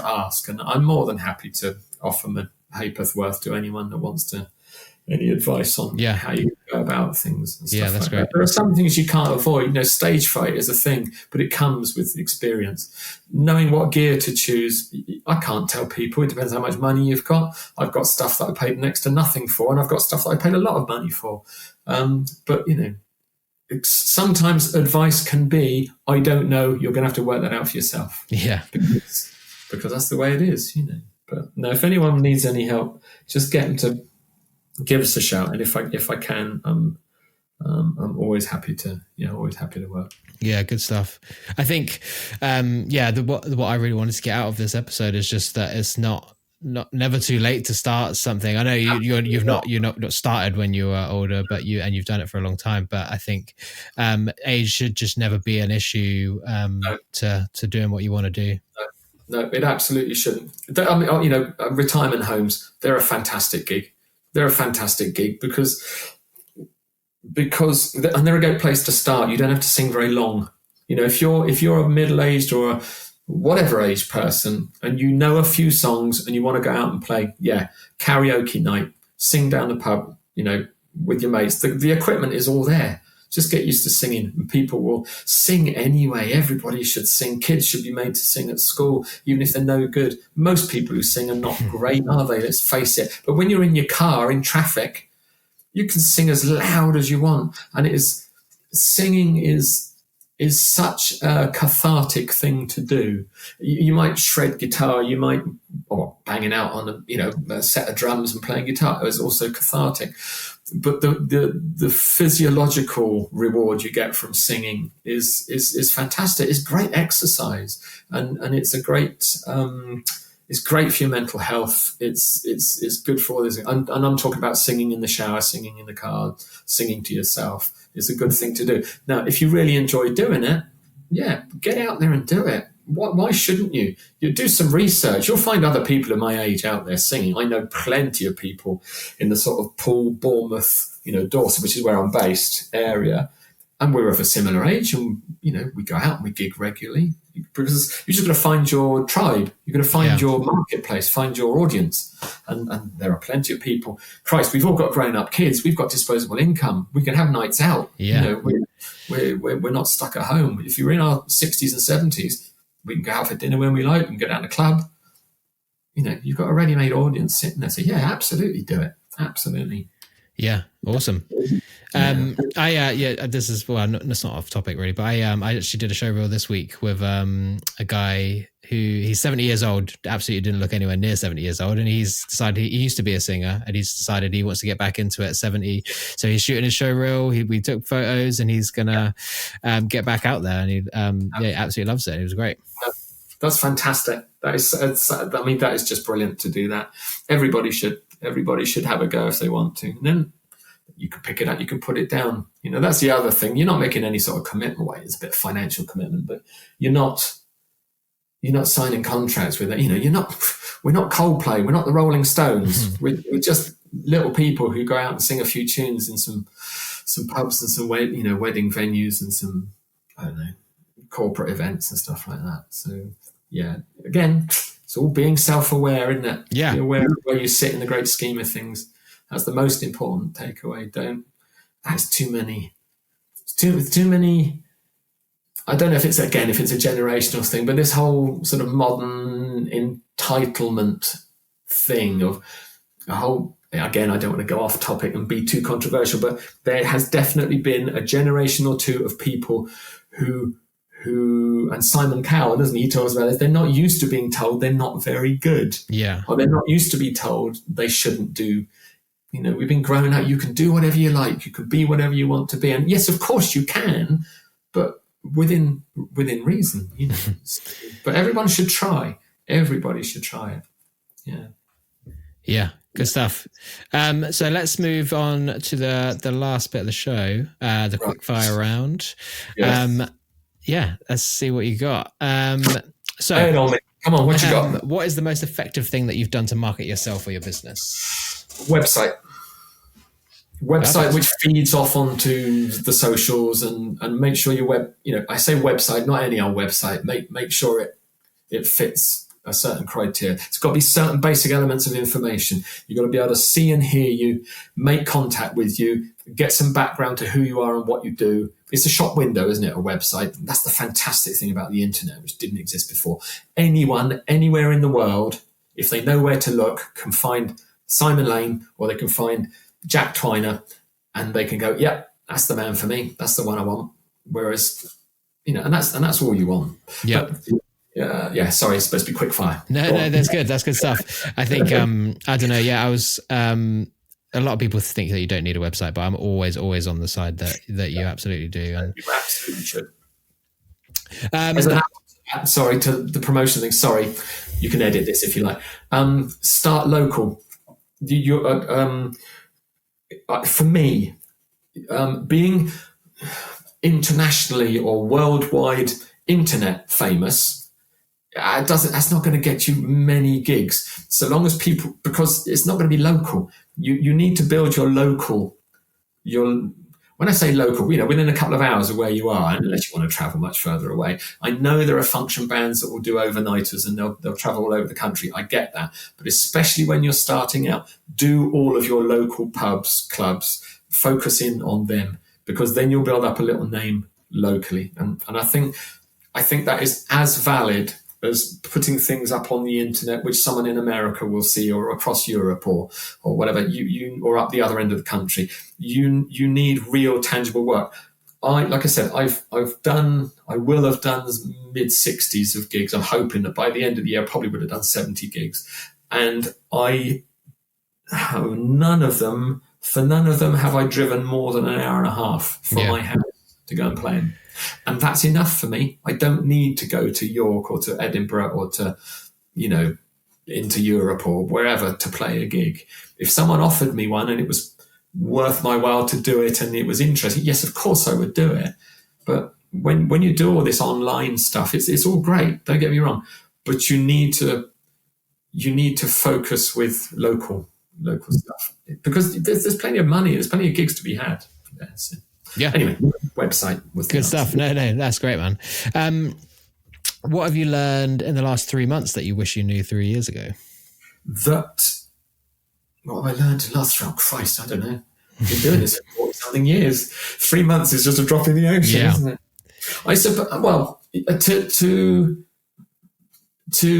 ask. And I'm more than happy to offer my ha'porth worth to anyone that wants any advice on how you go about things and stuff. Yeah, that's like great. That. There are some things you can't avoid. Stage fright is a thing, but it comes with experience. Knowing what gear to choose, I can't tell people. It depends how much money you've got. I've got stuff that I paid next to nothing for, and I've got stuff that I paid a lot of money for. But sometimes advice can be, I don't know, you're going to have to work that out for yourself. Yeah. Because that's the way it is, But no, if anyone needs any help, just get them to give us a shout, and if I can, I'm always happy to work. Yeah, good stuff. I think, what I really wanted to get out of this episode is just that it's not never too late to start something. I know you're not started when you were older, but you've done it for a long time. But I think age should just never be an issue to doing what you want to do. No, it absolutely shouldn't. I mean, retirement homes, they're a fantastic gig. They're a fantastic gig because and they're a great place to start. You don't have to sing very long. If you're a middle-aged or a whatever age person and you know a few songs and you want to go out and play, karaoke night, sing down the pub, with your mates. The equipment is all there. Just get used to singing, and people will sing anyway. Everybody should sing. Kids should be made to sing at school, even if they're no good. Most people who sing are not great, are they? Let's face it. But when you're in your car, in traffic, you can sing as loud as you want. And singing is such a cathartic thing to do. You might shred guitar, or banging out on a set of drums and playing guitar is also cathartic. But the physiological reward you get from singing is fantastic. It's great exercise, and it's a great it's great for your mental health. It's good for all this. And I'm talking about singing in the shower, singing in the car, singing to yourself. It's a good thing to do. Now, if you really enjoy doing it, get out there and do it. Why shouldn't you? You do some research. You'll find other people of my age out there singing. I know plenty of people in the sort of Poole, Bournemouth, Dorset, which is where I'm based, area. And we're of a similar age, and, we go out and we gig regularly. Because you're just going to find your tribe. You're going to find your marketplace, find your audience. And there are plenty of people. Christ, we've all got grown-up kids. We've got disposable income. We can have nights out. Yeah. We're not stuck at home. If you're in our 60s and 70s, we can go out for dinner when we like. We can go down to the club. You've got a ready-made audience sitting there. So, absolutely do it. Absolutely. Yeah, awesome. This is it's not off topic really, but I actually did a show reel this week with a guy who he's 70 years old, absolutely didn't look anywhere near 70 years old, and he's decided he used to be a singer, and he's decided he wants to get back into it at 70. So he's shooting his show reel. We took photos, and he's gonna get back out there, and he absolutely loves it. It was great. That's fantastic. That is just brilliant to do that. Everybody should have a go if they want to. And then you can pick it up, you can put it down. That's the other thing. You're not making any sort of commitment. Well, it's a bit of financial commitment, but you're not signing contracts with it. We're not Coldplay. We're not the Rolling Stones. Mm-hmm. We're just little people who go out and sing a few tunes in some pubs and some wedding venues and some, I don't know, corporate events and stuff like that. So again, it's all being self-aware, isn't it? Yeah. Be aware of where you sit in the great scheme of things. That's the most important takeaway. That's too many. It's too many. I don't know if it's a generational thing, but this whole sort of modern entitlement thing of a whole, again, I don't want to go off topic and be too controversial, but there has definitely been a generation or two of people who and Simon Cowell, doesn't he? He talks about this. They're not used to being told they're not very good. Yeah. Or they're not used to be told they shouldn't do. We've been growing up. You can do whatever you like. You can be whatever you want to be. And yes, of course you can, but within reason, But everyone should try. Everybody should try it. Yeah. Yeah. Good stuff. So let's move on to the last bit of the show, the quick fire round. Yes. Let's see what you got. So hey, come on, what you got? What is the most effective thing that you've done to market yourself or your business? Website which feeds off onto the socials and make sure your I say website, not any old website. Make sure it fits a certain criteria. It's got to be certain basic elements of information. You've got to be able to see and hear you, make contact with you, get some background to who you are and what you do. It's a shop window, isn't it? A website. That's the fantastic thing about the internet, which didn't exist before. Anyone, anywhere in the world, if they know where to look, can find Simon Lane or they can find Jack Twiner and they can go, that's the man for me. That's the one I want. Whereas, and that's all you want. Yeah. Sorry, it's supposed to be quick fire. No, that's good. That's good stuff. I think, I don't know. Yeah, I was, a lot of people think that you don't need a website, but I'm always on the side that you absolutely do. And you absolutely should. Sorry to the promotion thing. Sorry. You can edit this if you like. Start local. For me, being internationally or worldwide internet famous, that's not going to get you many gigs. So long as people, because it's not going to be local. You need to build your local. When I say local, within a couple of hours of where you are, unless you want to travel much further away. I know there are function bands that will do overnighters and they'll travel all over the country. I get that. But especially when you're starting out, do all of your local pubs, clubs, focus in on them, because then you'll build up a little name locally. And I think that is as valid as putting things up on the internet, which someone in America will see, or across Europe, or whatever, or up the other end of the country. You need real tangible work. Like I said, I will have done mid-60s of gigs. I'm hoping that by the end of the year, I probably would have done 70 gigs. And for none of them have I driven more than an hour and a half from my house to go and play them. And that's enough for me. I don't need to go to York or to Edinburgh or to, into Europe or wherever to play a gig. If someone offered me one and it was worth my while to do it and it was interesting, yes, of course I would do it. But when you do all this online stuff, it's all great. Don't get me wrong, but you need to focus with local stuff, because there's plenty of money. There's plenty of gigs to be had there. So. Yeah. Anyway, website was good stuff. No, that's great, man. What have you learned in the last 3 months that you wish you knew 3 years ago? What have I learned in the last 3 months? Oh, Christ, I don't know. I've been doing this for 40-something years. 3 months is just a drop in the ocean, isn't it? I suppose. Well, to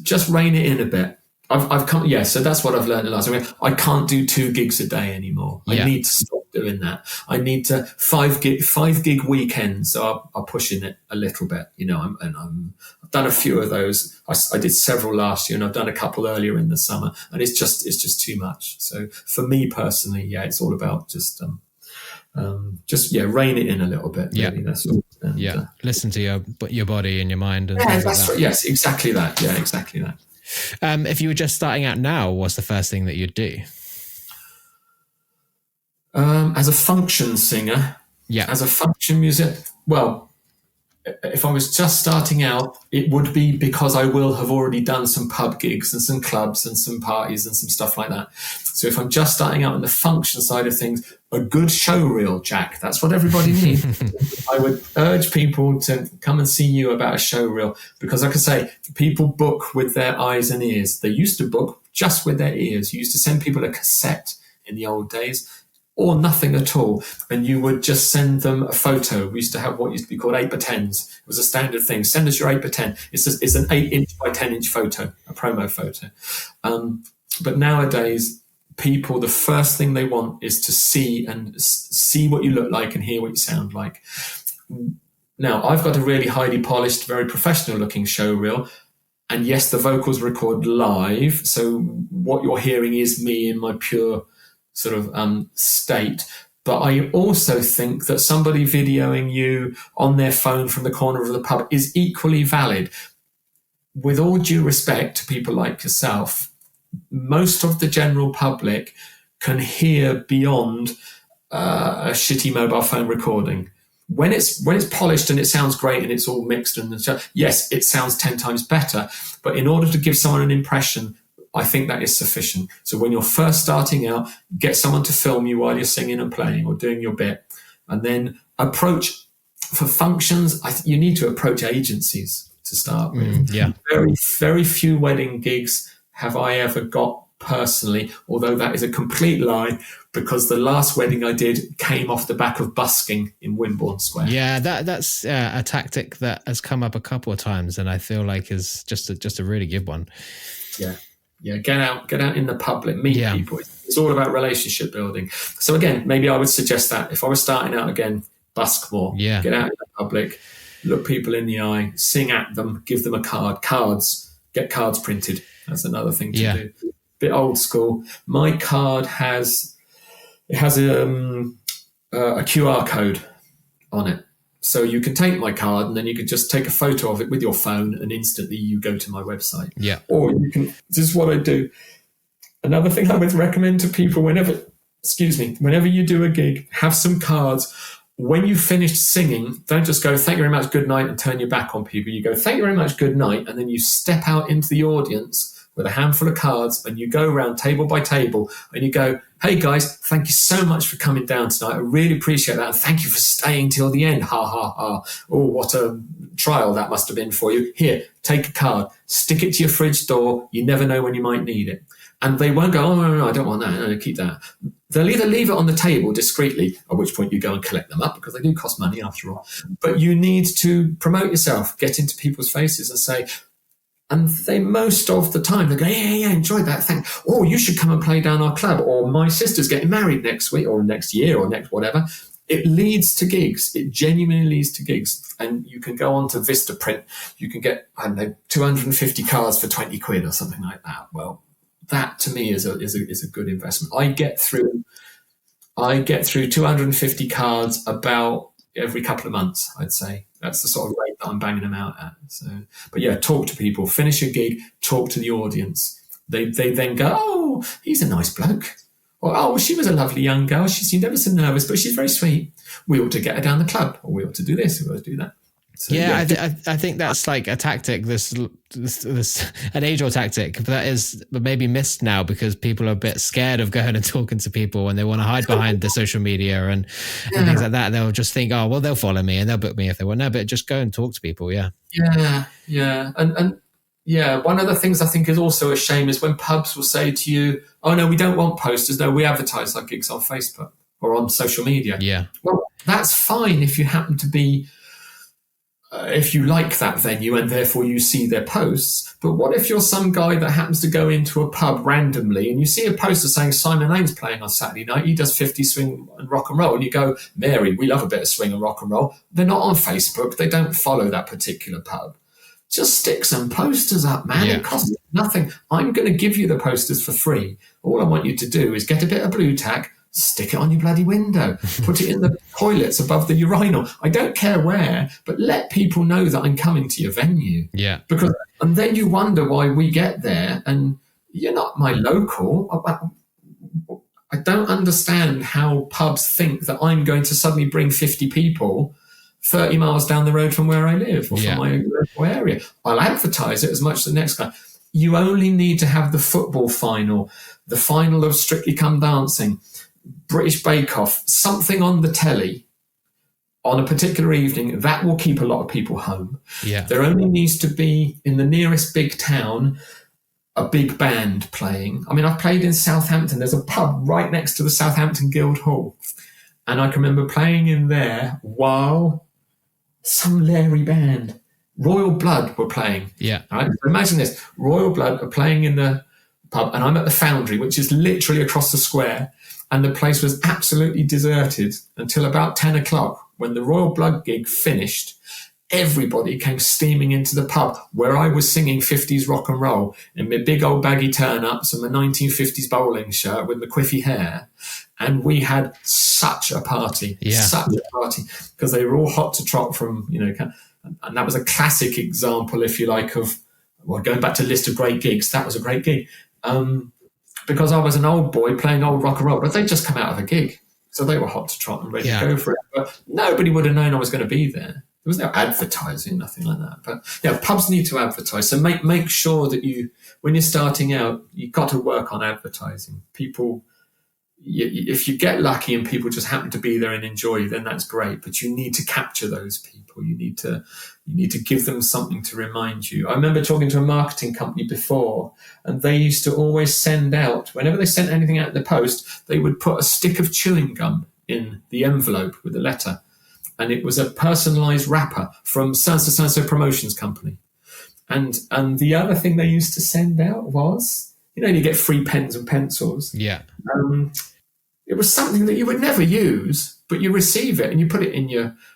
just rein it in a bit. I've come, so that's what I've learned in the last week. I can't do 2 gigs a day anymore. I need to stop doing that. I need to 5 gig weekends. So I'm pushing it a little bit, I've done a few of those. I did several last year, and I've done a couple earlier in the summer, and it's just too much. So for me personally, it's all about just rein it in a little bit. Really. That's all. And, listen to your body and your mind. And that's like that. Right. Yes, exactly that. Yeah, exactly that. If you were just starting out now, what's the first thing that you'd do? As a function singer, as a function musician, well, if I was just starting out, it would be because I will have already done some pub gigs and some clubs and some parties and some stuff like that. So if I'm just starting out on the function side of things, a good show reel, Jack, that's what everybody needs. I would urge people to come and see you about a show reel, because like I say, people book with their eyes and ears. They used to book just with their ears. You used to send people a cassette in the old days, or nothing at all, and you would just send them a photo. We used to have what used to be called 8x10s. It was a standard thing. Send us your 8x10. It's an 8-inch by 10-inch photo, a promo photo. But nowadays, people, the first thing they want is to see what you look like and hear what you sound like. Now, I've got a really highly polished, very professional-looking show reel, and yes, the vocals record live, so what you're hearing is me in my pure sort of state. But I also think that somebody videoing you on their phone from the corner of the pub is equally valid. With all due respect to people like yourself, most of the general public can hear beyond a shitty mobile phone recording. When it's polished and it sounds great and it's all mixed and yes, it sounds 10 times better. But in order to give someone an impression, I think that is sufficient. So when you're first starting out, get someone to film you while you're singing and playing or doing your bit, and then approach for functions. You need to approach agencies to start with. Very, very few wedding gigs have I ever got personally, although that is a complete lie, because the last wedding I did came off the back of busking in Wimborne Square. Yeah, that's a tactic that has come up a couple of times, and I feel like is just a really good one. Yeah, get out in the public, meet people. It's all about relationship building. So again, maybe I would suggest that if I was starting out again, busk more. Yeah. Get out in the public, look people in the eye, sing at them, give them a card. Get cards printed. That's another thing to do. Bit old school. My card has a QR code on it. So you can take my card and then you can just take a photo of it with your phone and instantly you go to my website. Yeah. Or you can, this is what I do. Another thing I would recommend to people whenever you do a gig, have some cards. When you finish singing, don't just go, thank you very much, good night, and turn your back on people. You go, thank you very much, good night, and then you step out into the audience with a handful of cards and you go around table by table and you go, hey guys, thank you so much for coming down tonight. I really appreciate that. And thank you for staying till the end. Ha, ha, ha. Oh, what a trial that must have been for you. Here, take a card, stick it to your fridge door. You never know when you might need it. And they won't go, oh, no, I don't want that. No, keep that. They'll either leave it on the table discreetly, at which point you go and collect them up because they do cost money after all. But you need to promote yourself, get into people's faces and say, and they most of the time, they go, yeah, enjoyed that. Thanks. Oh, you should come and play down our club. Or my sister's getting married next week or next year or next whatever. It leads to gigs. It genuinely leads to gigs. And you can go on to Vistaprint. You can get, 250 cards for 20 quid or something like that. Well, that to me is a good investment. I get through 250 cards about every couple of months, I'd say. That's the sort of rate that I'm banging them out at. So, but yeah, talk to people, finish a gig, talk to the audience. They then go, oh, he's a nice bloke. Or, oh, she was a lovely young girl. She seemed ever so nervous, but she's very sweet. We ought to get her down the club, or we ought to do this, we ought to do that. So, I think that's like a tactic, this an age-old tactic, but that is maybe missed now because people are a bit scared of going and talking to people and they want to hide behind the social media and things like that. They'll just think, oh, well, they'll follow me and they'll book me if they want. No, but just go and talk to people. Yeah. Yeah. And one of the things I think is also a shame is when pubs will say to you, oh, no, we don't want posters. No, we advertise our gigs on Facebook or on social media. Yeah. Well, that's fine if you happen to be if you like that venue and therefore you see their posts. But what if you're some guy that happens to go into a pub randomly and you see a poster saying Simon Lane's playing on Saturday night, he does 50 swing and rock and roll, and you go, Mary, we love a bit of swing and rock and roll. They're not on Facebook. They don't follow that particular pub. Just stick some posters up, man. Yeah. It costs nothing. I'm going to give you the posters for free. All I want you to do is get a bit of blue tack, stick it on your bloody window, put it in the toilets above the urinal. I don't care where, but let people know that I'm coming to your venue. Yeah. And then you wonder why we get there and you're not my local. I don't understand how pubs think that I'm going to suddenly bring 50 people 30 miles down the road from where I live or from my local area. I'll advertise it as much as the next guy. You only need to have the football final, the final of Strictly Come Dancing, British Bake Off, something on the telly on a particular evening that will keep a lot of people home. Yeah. There only needs to be in the nearest big town a big band playing. I mean, I've played in Southampton. There's a pub right next to the Southampton Guildhall. And I can remember playing in there while some Larry band, Royal Blood, were playing. Yeah. Right? Imagine this. Royal Blood are playing in the pub and I'm at the Foundry, which is literally across the square. And the place was absolutely deserted until about 10 o'clock when the Royal Blood gig finished. Everybody came steaming into the pub where I was singing 50s rock and roll in my big old baggy turn-ups and my 1950s bowling shirt with my quiffy hair. And we had such a party, because they were all hot to trot from, and that was a classic example, if you like, of, well, going back to list of great gigs, that was a great gig. Because I was an old boy playing old rock and roll, but they'd just come out of a gig. So they were hot to trot and ready to go for it. But nobody would have known I was going to be there. There was no advertising, nothing like that. But yeah, pubs need to advertise. So make sure that when you're starting out, you've got to work on advertising. People, if you get lucky and people just happen to be there and enjoy, then that's great. But you need to capture those people. You need to give them something to remind you. I remember talking to a marketing company before, and they used to always send out, whenever they sent anything out in the post, they would put a stick of chewing gum in the envelope with a letter. And it was a personalised wrapper from so-and-so promotions company. And the other thing they used to send out was, you get free pens and pencils. Yeah. It was something that you would never use, but you receive it and you put it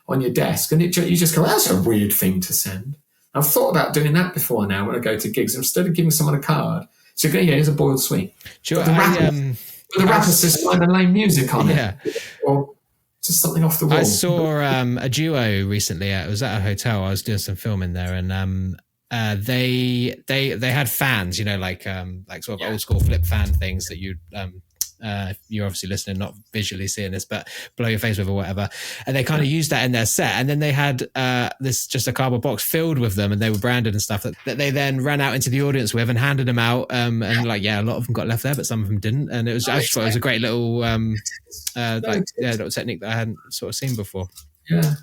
on your desk, and you just go, that's a weird thing to send. I've thought about doing that before now when I go to gigs. Instead of giving someone a card, so you go, here's a boiled sweet. Sure, the wrapper says Simon Lane music on it. Or just something off the wall. I saw a duo recently. It was at a hotel. I was doing some filming there, and they had fans, like sort of old school flip fan things that you'd you're obviously listening, not visually seeing this, but blow your face with or whatever. And they kind of used that in their set. And then they had just a cardboard box filled with them, and they were branded and stuff that they then ran out into the audience with and handed them out. And a lot of them got left there, but some of them didn't. And I just thought it was a great little little technique that I hadn't sort of seen before. Yeah.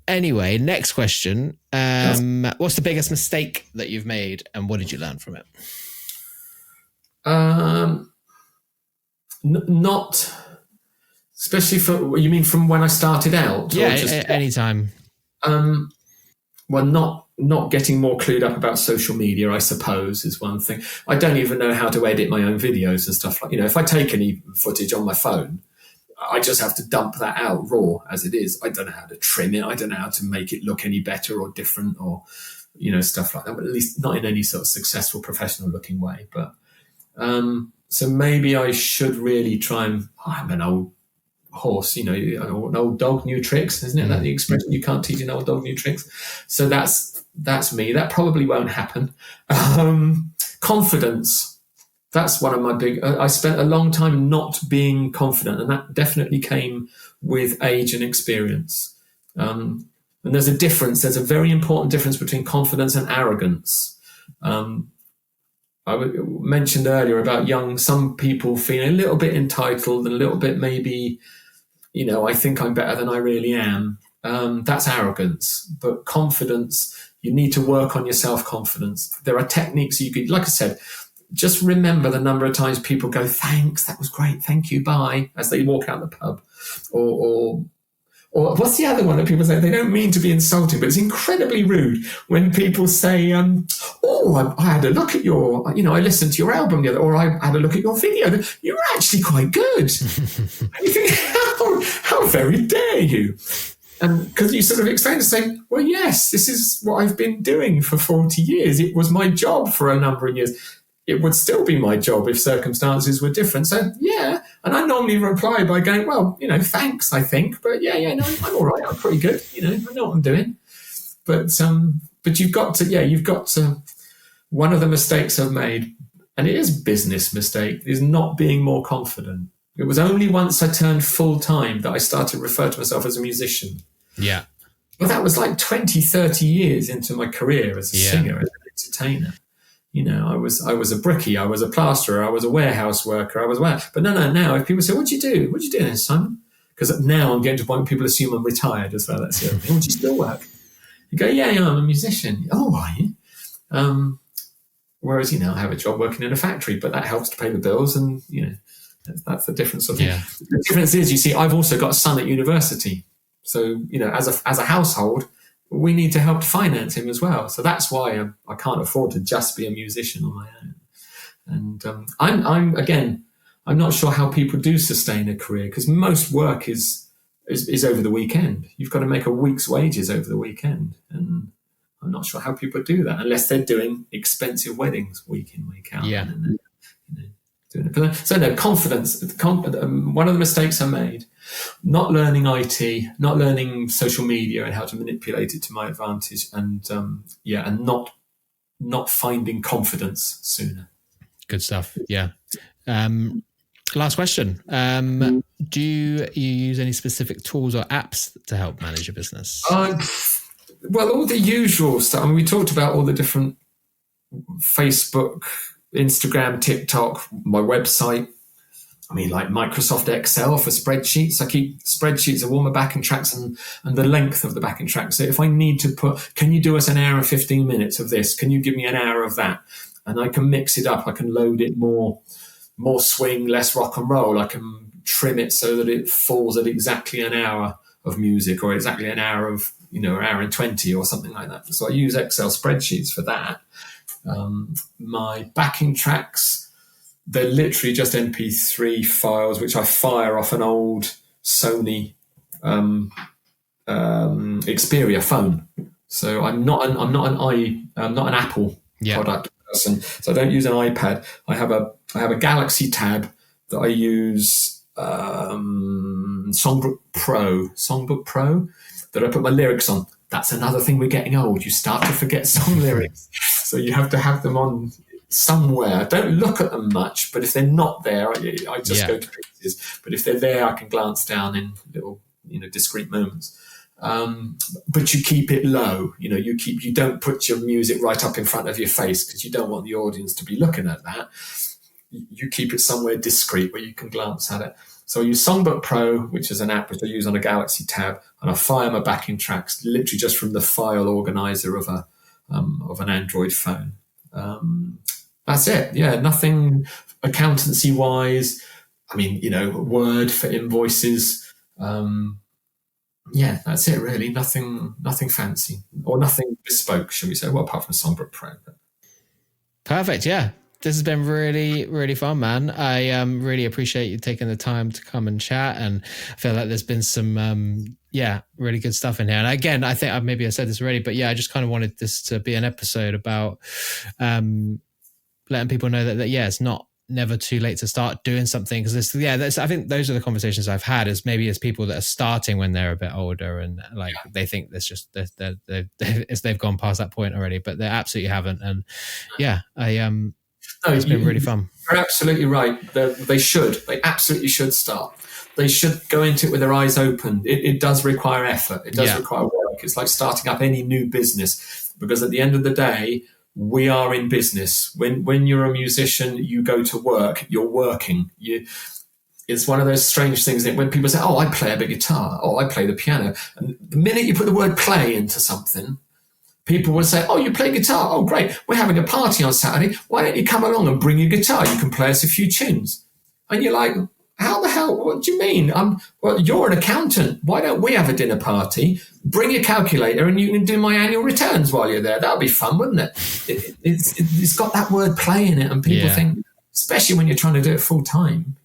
Anyway, next question. What's the biggest mistake that you've made, and what did you learn from it? Not especially you mean from when I started out? Yeah, anytime. Well, not getting more clued up about social media, I suppose, is one thing. I don't even know how to edit my own videos and stuff like, if I take any footage on my phone, I just have to dump that out raw as it is. I don't know how to trim it. I don't know how to make it look any better or different or, stuff like that, but at least not in any sort of successful professional looking way. But so maybe I should really try and, I'm an old horse, an old dog, new tricks, isn't it? That the expression, you can't teach an old dog new tricks. So that's me. That probably won't happen. Confidence. That's one of my I spent a long time not being confident, and that definitely came with age and experience. And there's a difference. There's a very important difference between confidence and arrogance. I mentioned earlier about some people feeling a little bit entitled and a little bit maybe, I think I'm better than I really am. That's arrogance. But confidence, you need to work on your self-confidence. There are techniques you could, like I said, just remember the number of times people go, thanks, that was great, thank you, bye, as they walk out the pub. Or what's the other one that people say? They don't mean to be insulting, but it's incredibly rude when people say, I had a look at your, I listened to your album the other, or I had a look at your video. You're actually quite good. And you think, how very dare you? And because you sort of explain to say, well, yes, this is what I've been doing for 40 years. It was my job for a number of years. It would still be my job if circumstances were different. So, yeah. And I normally reply by going, well, thanks, I think. But I'm all right. I'm pretty good. I know what I'm doing. But you've got to, one of the mistakes I've made, and it is a business mistake, is not being more confident. It was only once I turned full time that I started to refer to myself as a musician. Yeah. But that was like 20, 30 years into my career as a singer, as an entertainer. I was a brickie, I was a plasterer, I was a warehouse worker, but no. Now, if people say, "What do you do? What do you do then, Simon?" Because now I'm getting to a point where people assume I'm retired as well. That's the other thing. Would you still work? You go, yeah, I'm a musician. Oh, are you? Whereas, I have a job working in a factory, but that helps to pay the bills, and that's the difference. The difference is, you see, I've also got a son at university, so as a household, we need to help to finance him as well. So that's why I can't afford to just be a musician on my own. And I'm not sure how people do sustain a career, because most work is over the weekend. You've got to make a week's wages over the weekend. And I'm not sure how people do that unless they're doing expensive weddings week in, week out. Yeah. And doing it. So no, confidence. One of the mistakes I made, not learning IT, not learning social media and how to manipulate it to my advantage, and not finding confidence sooner. Good stuff. Yeah. Last question. Do you use any specific tools or apps to help manage your business? Well, all the usual stuff. We talked about all the different Facebook, Instagram, TikTok, my website. Like Microsoft Excel for spreadsheets. I keep spreadsheets of all my backing tracks and the length of the backing tracks. So if I need to can you do us an hour and 15 minutes of this? Can you give me an hour of that? And I can mix it up. I can load it more swing, less rock and roll. I can trim it so that it falls at exactly an hour of music, or exactly an hour of, an hour and 20 or something like that. So I use Excel spreadsheets for that. My backing tracks, they're literally just MP3 files, which I fire off an old Sony Xperia phone. So I'm not an Apple product person. So I don't use an iPad. I have a Galaxy Tab that I use Songbook Pro that I put my lyrics on. That's another thing, we're getting old. You start to forget song lyrics. So you have to have them on somewhere. I don't look at them much, but if they're not there, I just go to pieces. But if they're there, I can glance down in little, discrete moments. But you keep it low. You don't put your music right up in front of your face because you don't want the audience to be looking at that. You keep it somewhere discreet where you can glance at it. So I use Songbook Pro, which is an app which I use on a Galaxy Tab, and I fire my backing tracks literally just from the file organizer of an Android phone. That's it. Yeah, nothing accountancy wise. I mean, Word for invoices. That's it really. Nothing fancy or nothing bespoke, shall we say? Well, apart from Songbook Pro. Perfect. Yeah. This has been really, really fun, man. I really appreciate you taking the time to come and chat, and I feel like there's been some, really good stuff in here. And again, I think maybe I said this already, but I just kind of wanted this to be an episode about letting people know that it's never too late to start doing something. Because I think those are the conversations I've had as people that are starting when they're a bit older, and they think there's just they've gone past that point already, but they absolutely haven't. And it's been really fun. You're absolutely right. They absolutely should start. They should go into it with their eyes open. It does require effort. It does require work. It's like starting up any new business, because at the end of the day, we are in business. When you're a musician, you go to work, you're working. It's one of those strange things that when people say, oh, I play a big guitar, oh, I play the piano. And the minute you put the word play into something, people will say, oh, you play guitar? Oh, great. We're having a party on Saturday. Why don't you come along and bring your guitar? You can play us a few tunes. And you're like, how the hell? What do you mean? Well, you're an accountant. Why don't we have a dinner party? Bring your calculator and you can do my annual returns while you're there. That would be fun, wouldn't it? It's got that word play in it. And people think, especially when you're trying to do it full time,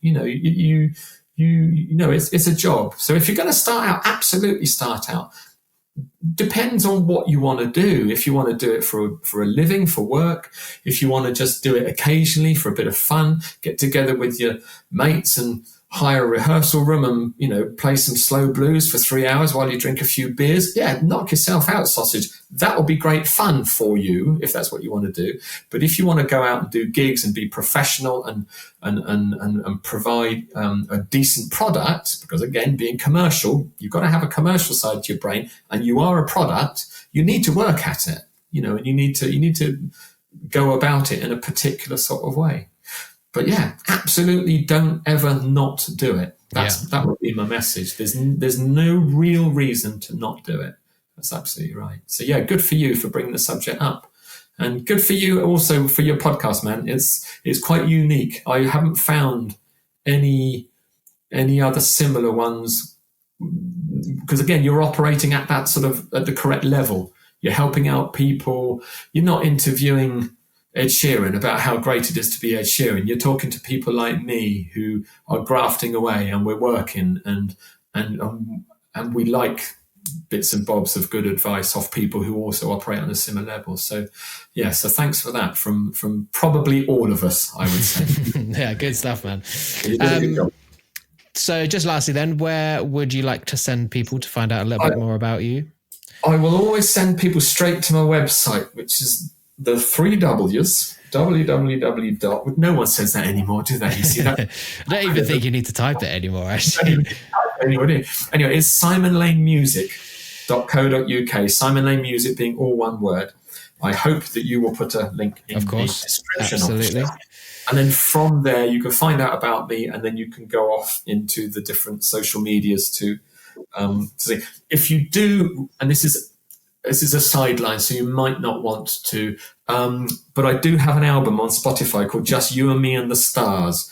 it's a job. So if you're going to start out, absolutely start out. Depends on what you want to do. If you want to do it for a living, for work, if you want to just do it occasionally for a bit of fun, get together with your mates and hire a rehearsal room and, play some slow blues for 3 hours while you drink a few beers. Yeah, knock yourself out, sausage. That will be great fun for you if that's what you want to do. But if you want to go out and do gigs and be professional and provide a decent product, because again, being commercial, you've got to have a commercial side to your brain, and you are a product, you need to work at it, and you need to go about it in a particular sort of way. But absolutely don't ever not do it. That would be my message. There's no real reason to not do it. That's absolutely right. So good for you for bringing the subject up, and good for you also for your podcast, man. It's quite unique. I haven't found any other similar ones, because again, you're operating at that sort of at the correct level. You're helping out people. You're not interviewing Ed Sheeran about how great it is to be Ed Sheeran. You're talking to people like me who are grafting away, and we're working, and we like bits and bobs of good advice off people who also operate on a similar level. So so thanks for that from probably all of us, I would say. Yeah, good stuff, man. You did a good job. So just lastly then, where would you like to send people to find out a little bit more about you? I will always send people straight to my website, which is the 3 W's, www. No one says that anymore, do they? You see that? I don't even think you need to type it anymore, actually. Anyway, it's simonlanemusic.co.uk. Simon Lane Music being all one word. I hope that you will put a link in the description. Absolutely. And then from there, you can find out about me, and then you can go off into the different social medias to see. If you do, and this is a sideline, so you might not want to, but I do have an album on Spotify called Just You and Me and the Stars,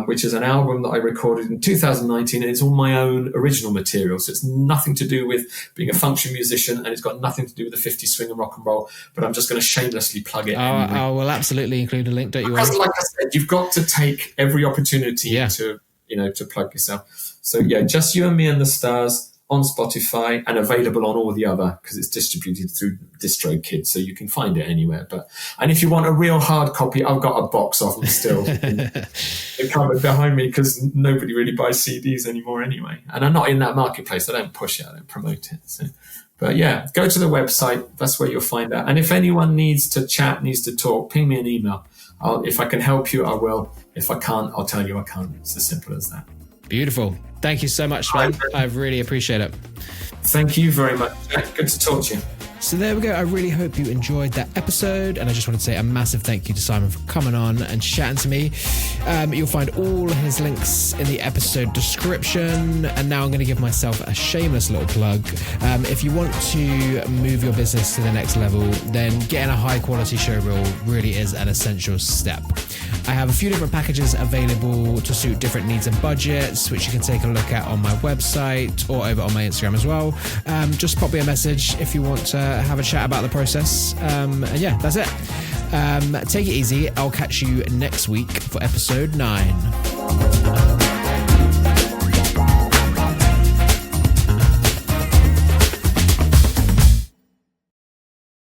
which is an album that I recorded in 2019, and it's all my own original material. So it's nothing to do with being a function musician, and it's got nothing to do with the 50s swing and rock and roll, but I'm just going to shamelessly plug it. I will absolutely include a link, don't you worry. Because like I said, you've got to take every opportunity to plug yourself. So Just You and Me and the Stars on Spotify and available on all the other, because it's distributed through DistroKid, so you can find it anywhere. And if you want a real hard copy, I've got a box of them still. They're covered behind me because nobody really buys CDs anymore anyway. And I'm not in that marketplace. I don't push it. I don't promote it. So. But yeah, go to the website. That's where you'll find out. And if anyone needs to chat, needs to talk, ping me an email. If I can help you, I will. If I can't, I'll tell you I can't. It's as simple as that. Beautiful. Thank you so much, man. I really appreciate it. Thank you very much, Jack. Good to talk to you. So there we go. I really hope you enjoyed that episode. And I just want to say a massive thank you to Simon for coming on and chatting to me. You'll find all his links in the episode description. And now I'm going to give myself a shameless little plug. If you want to move your business to the next level, then getting a high quality show reel really is an essential step. I have a few different packages available to suit different needs and budgets, which you can take a look at on my website or over on my Instagram as well. Just pop me a message if you want to have a chat about the process. And yeah, that's it. Take it easy. I'll catch you next week for episode 9.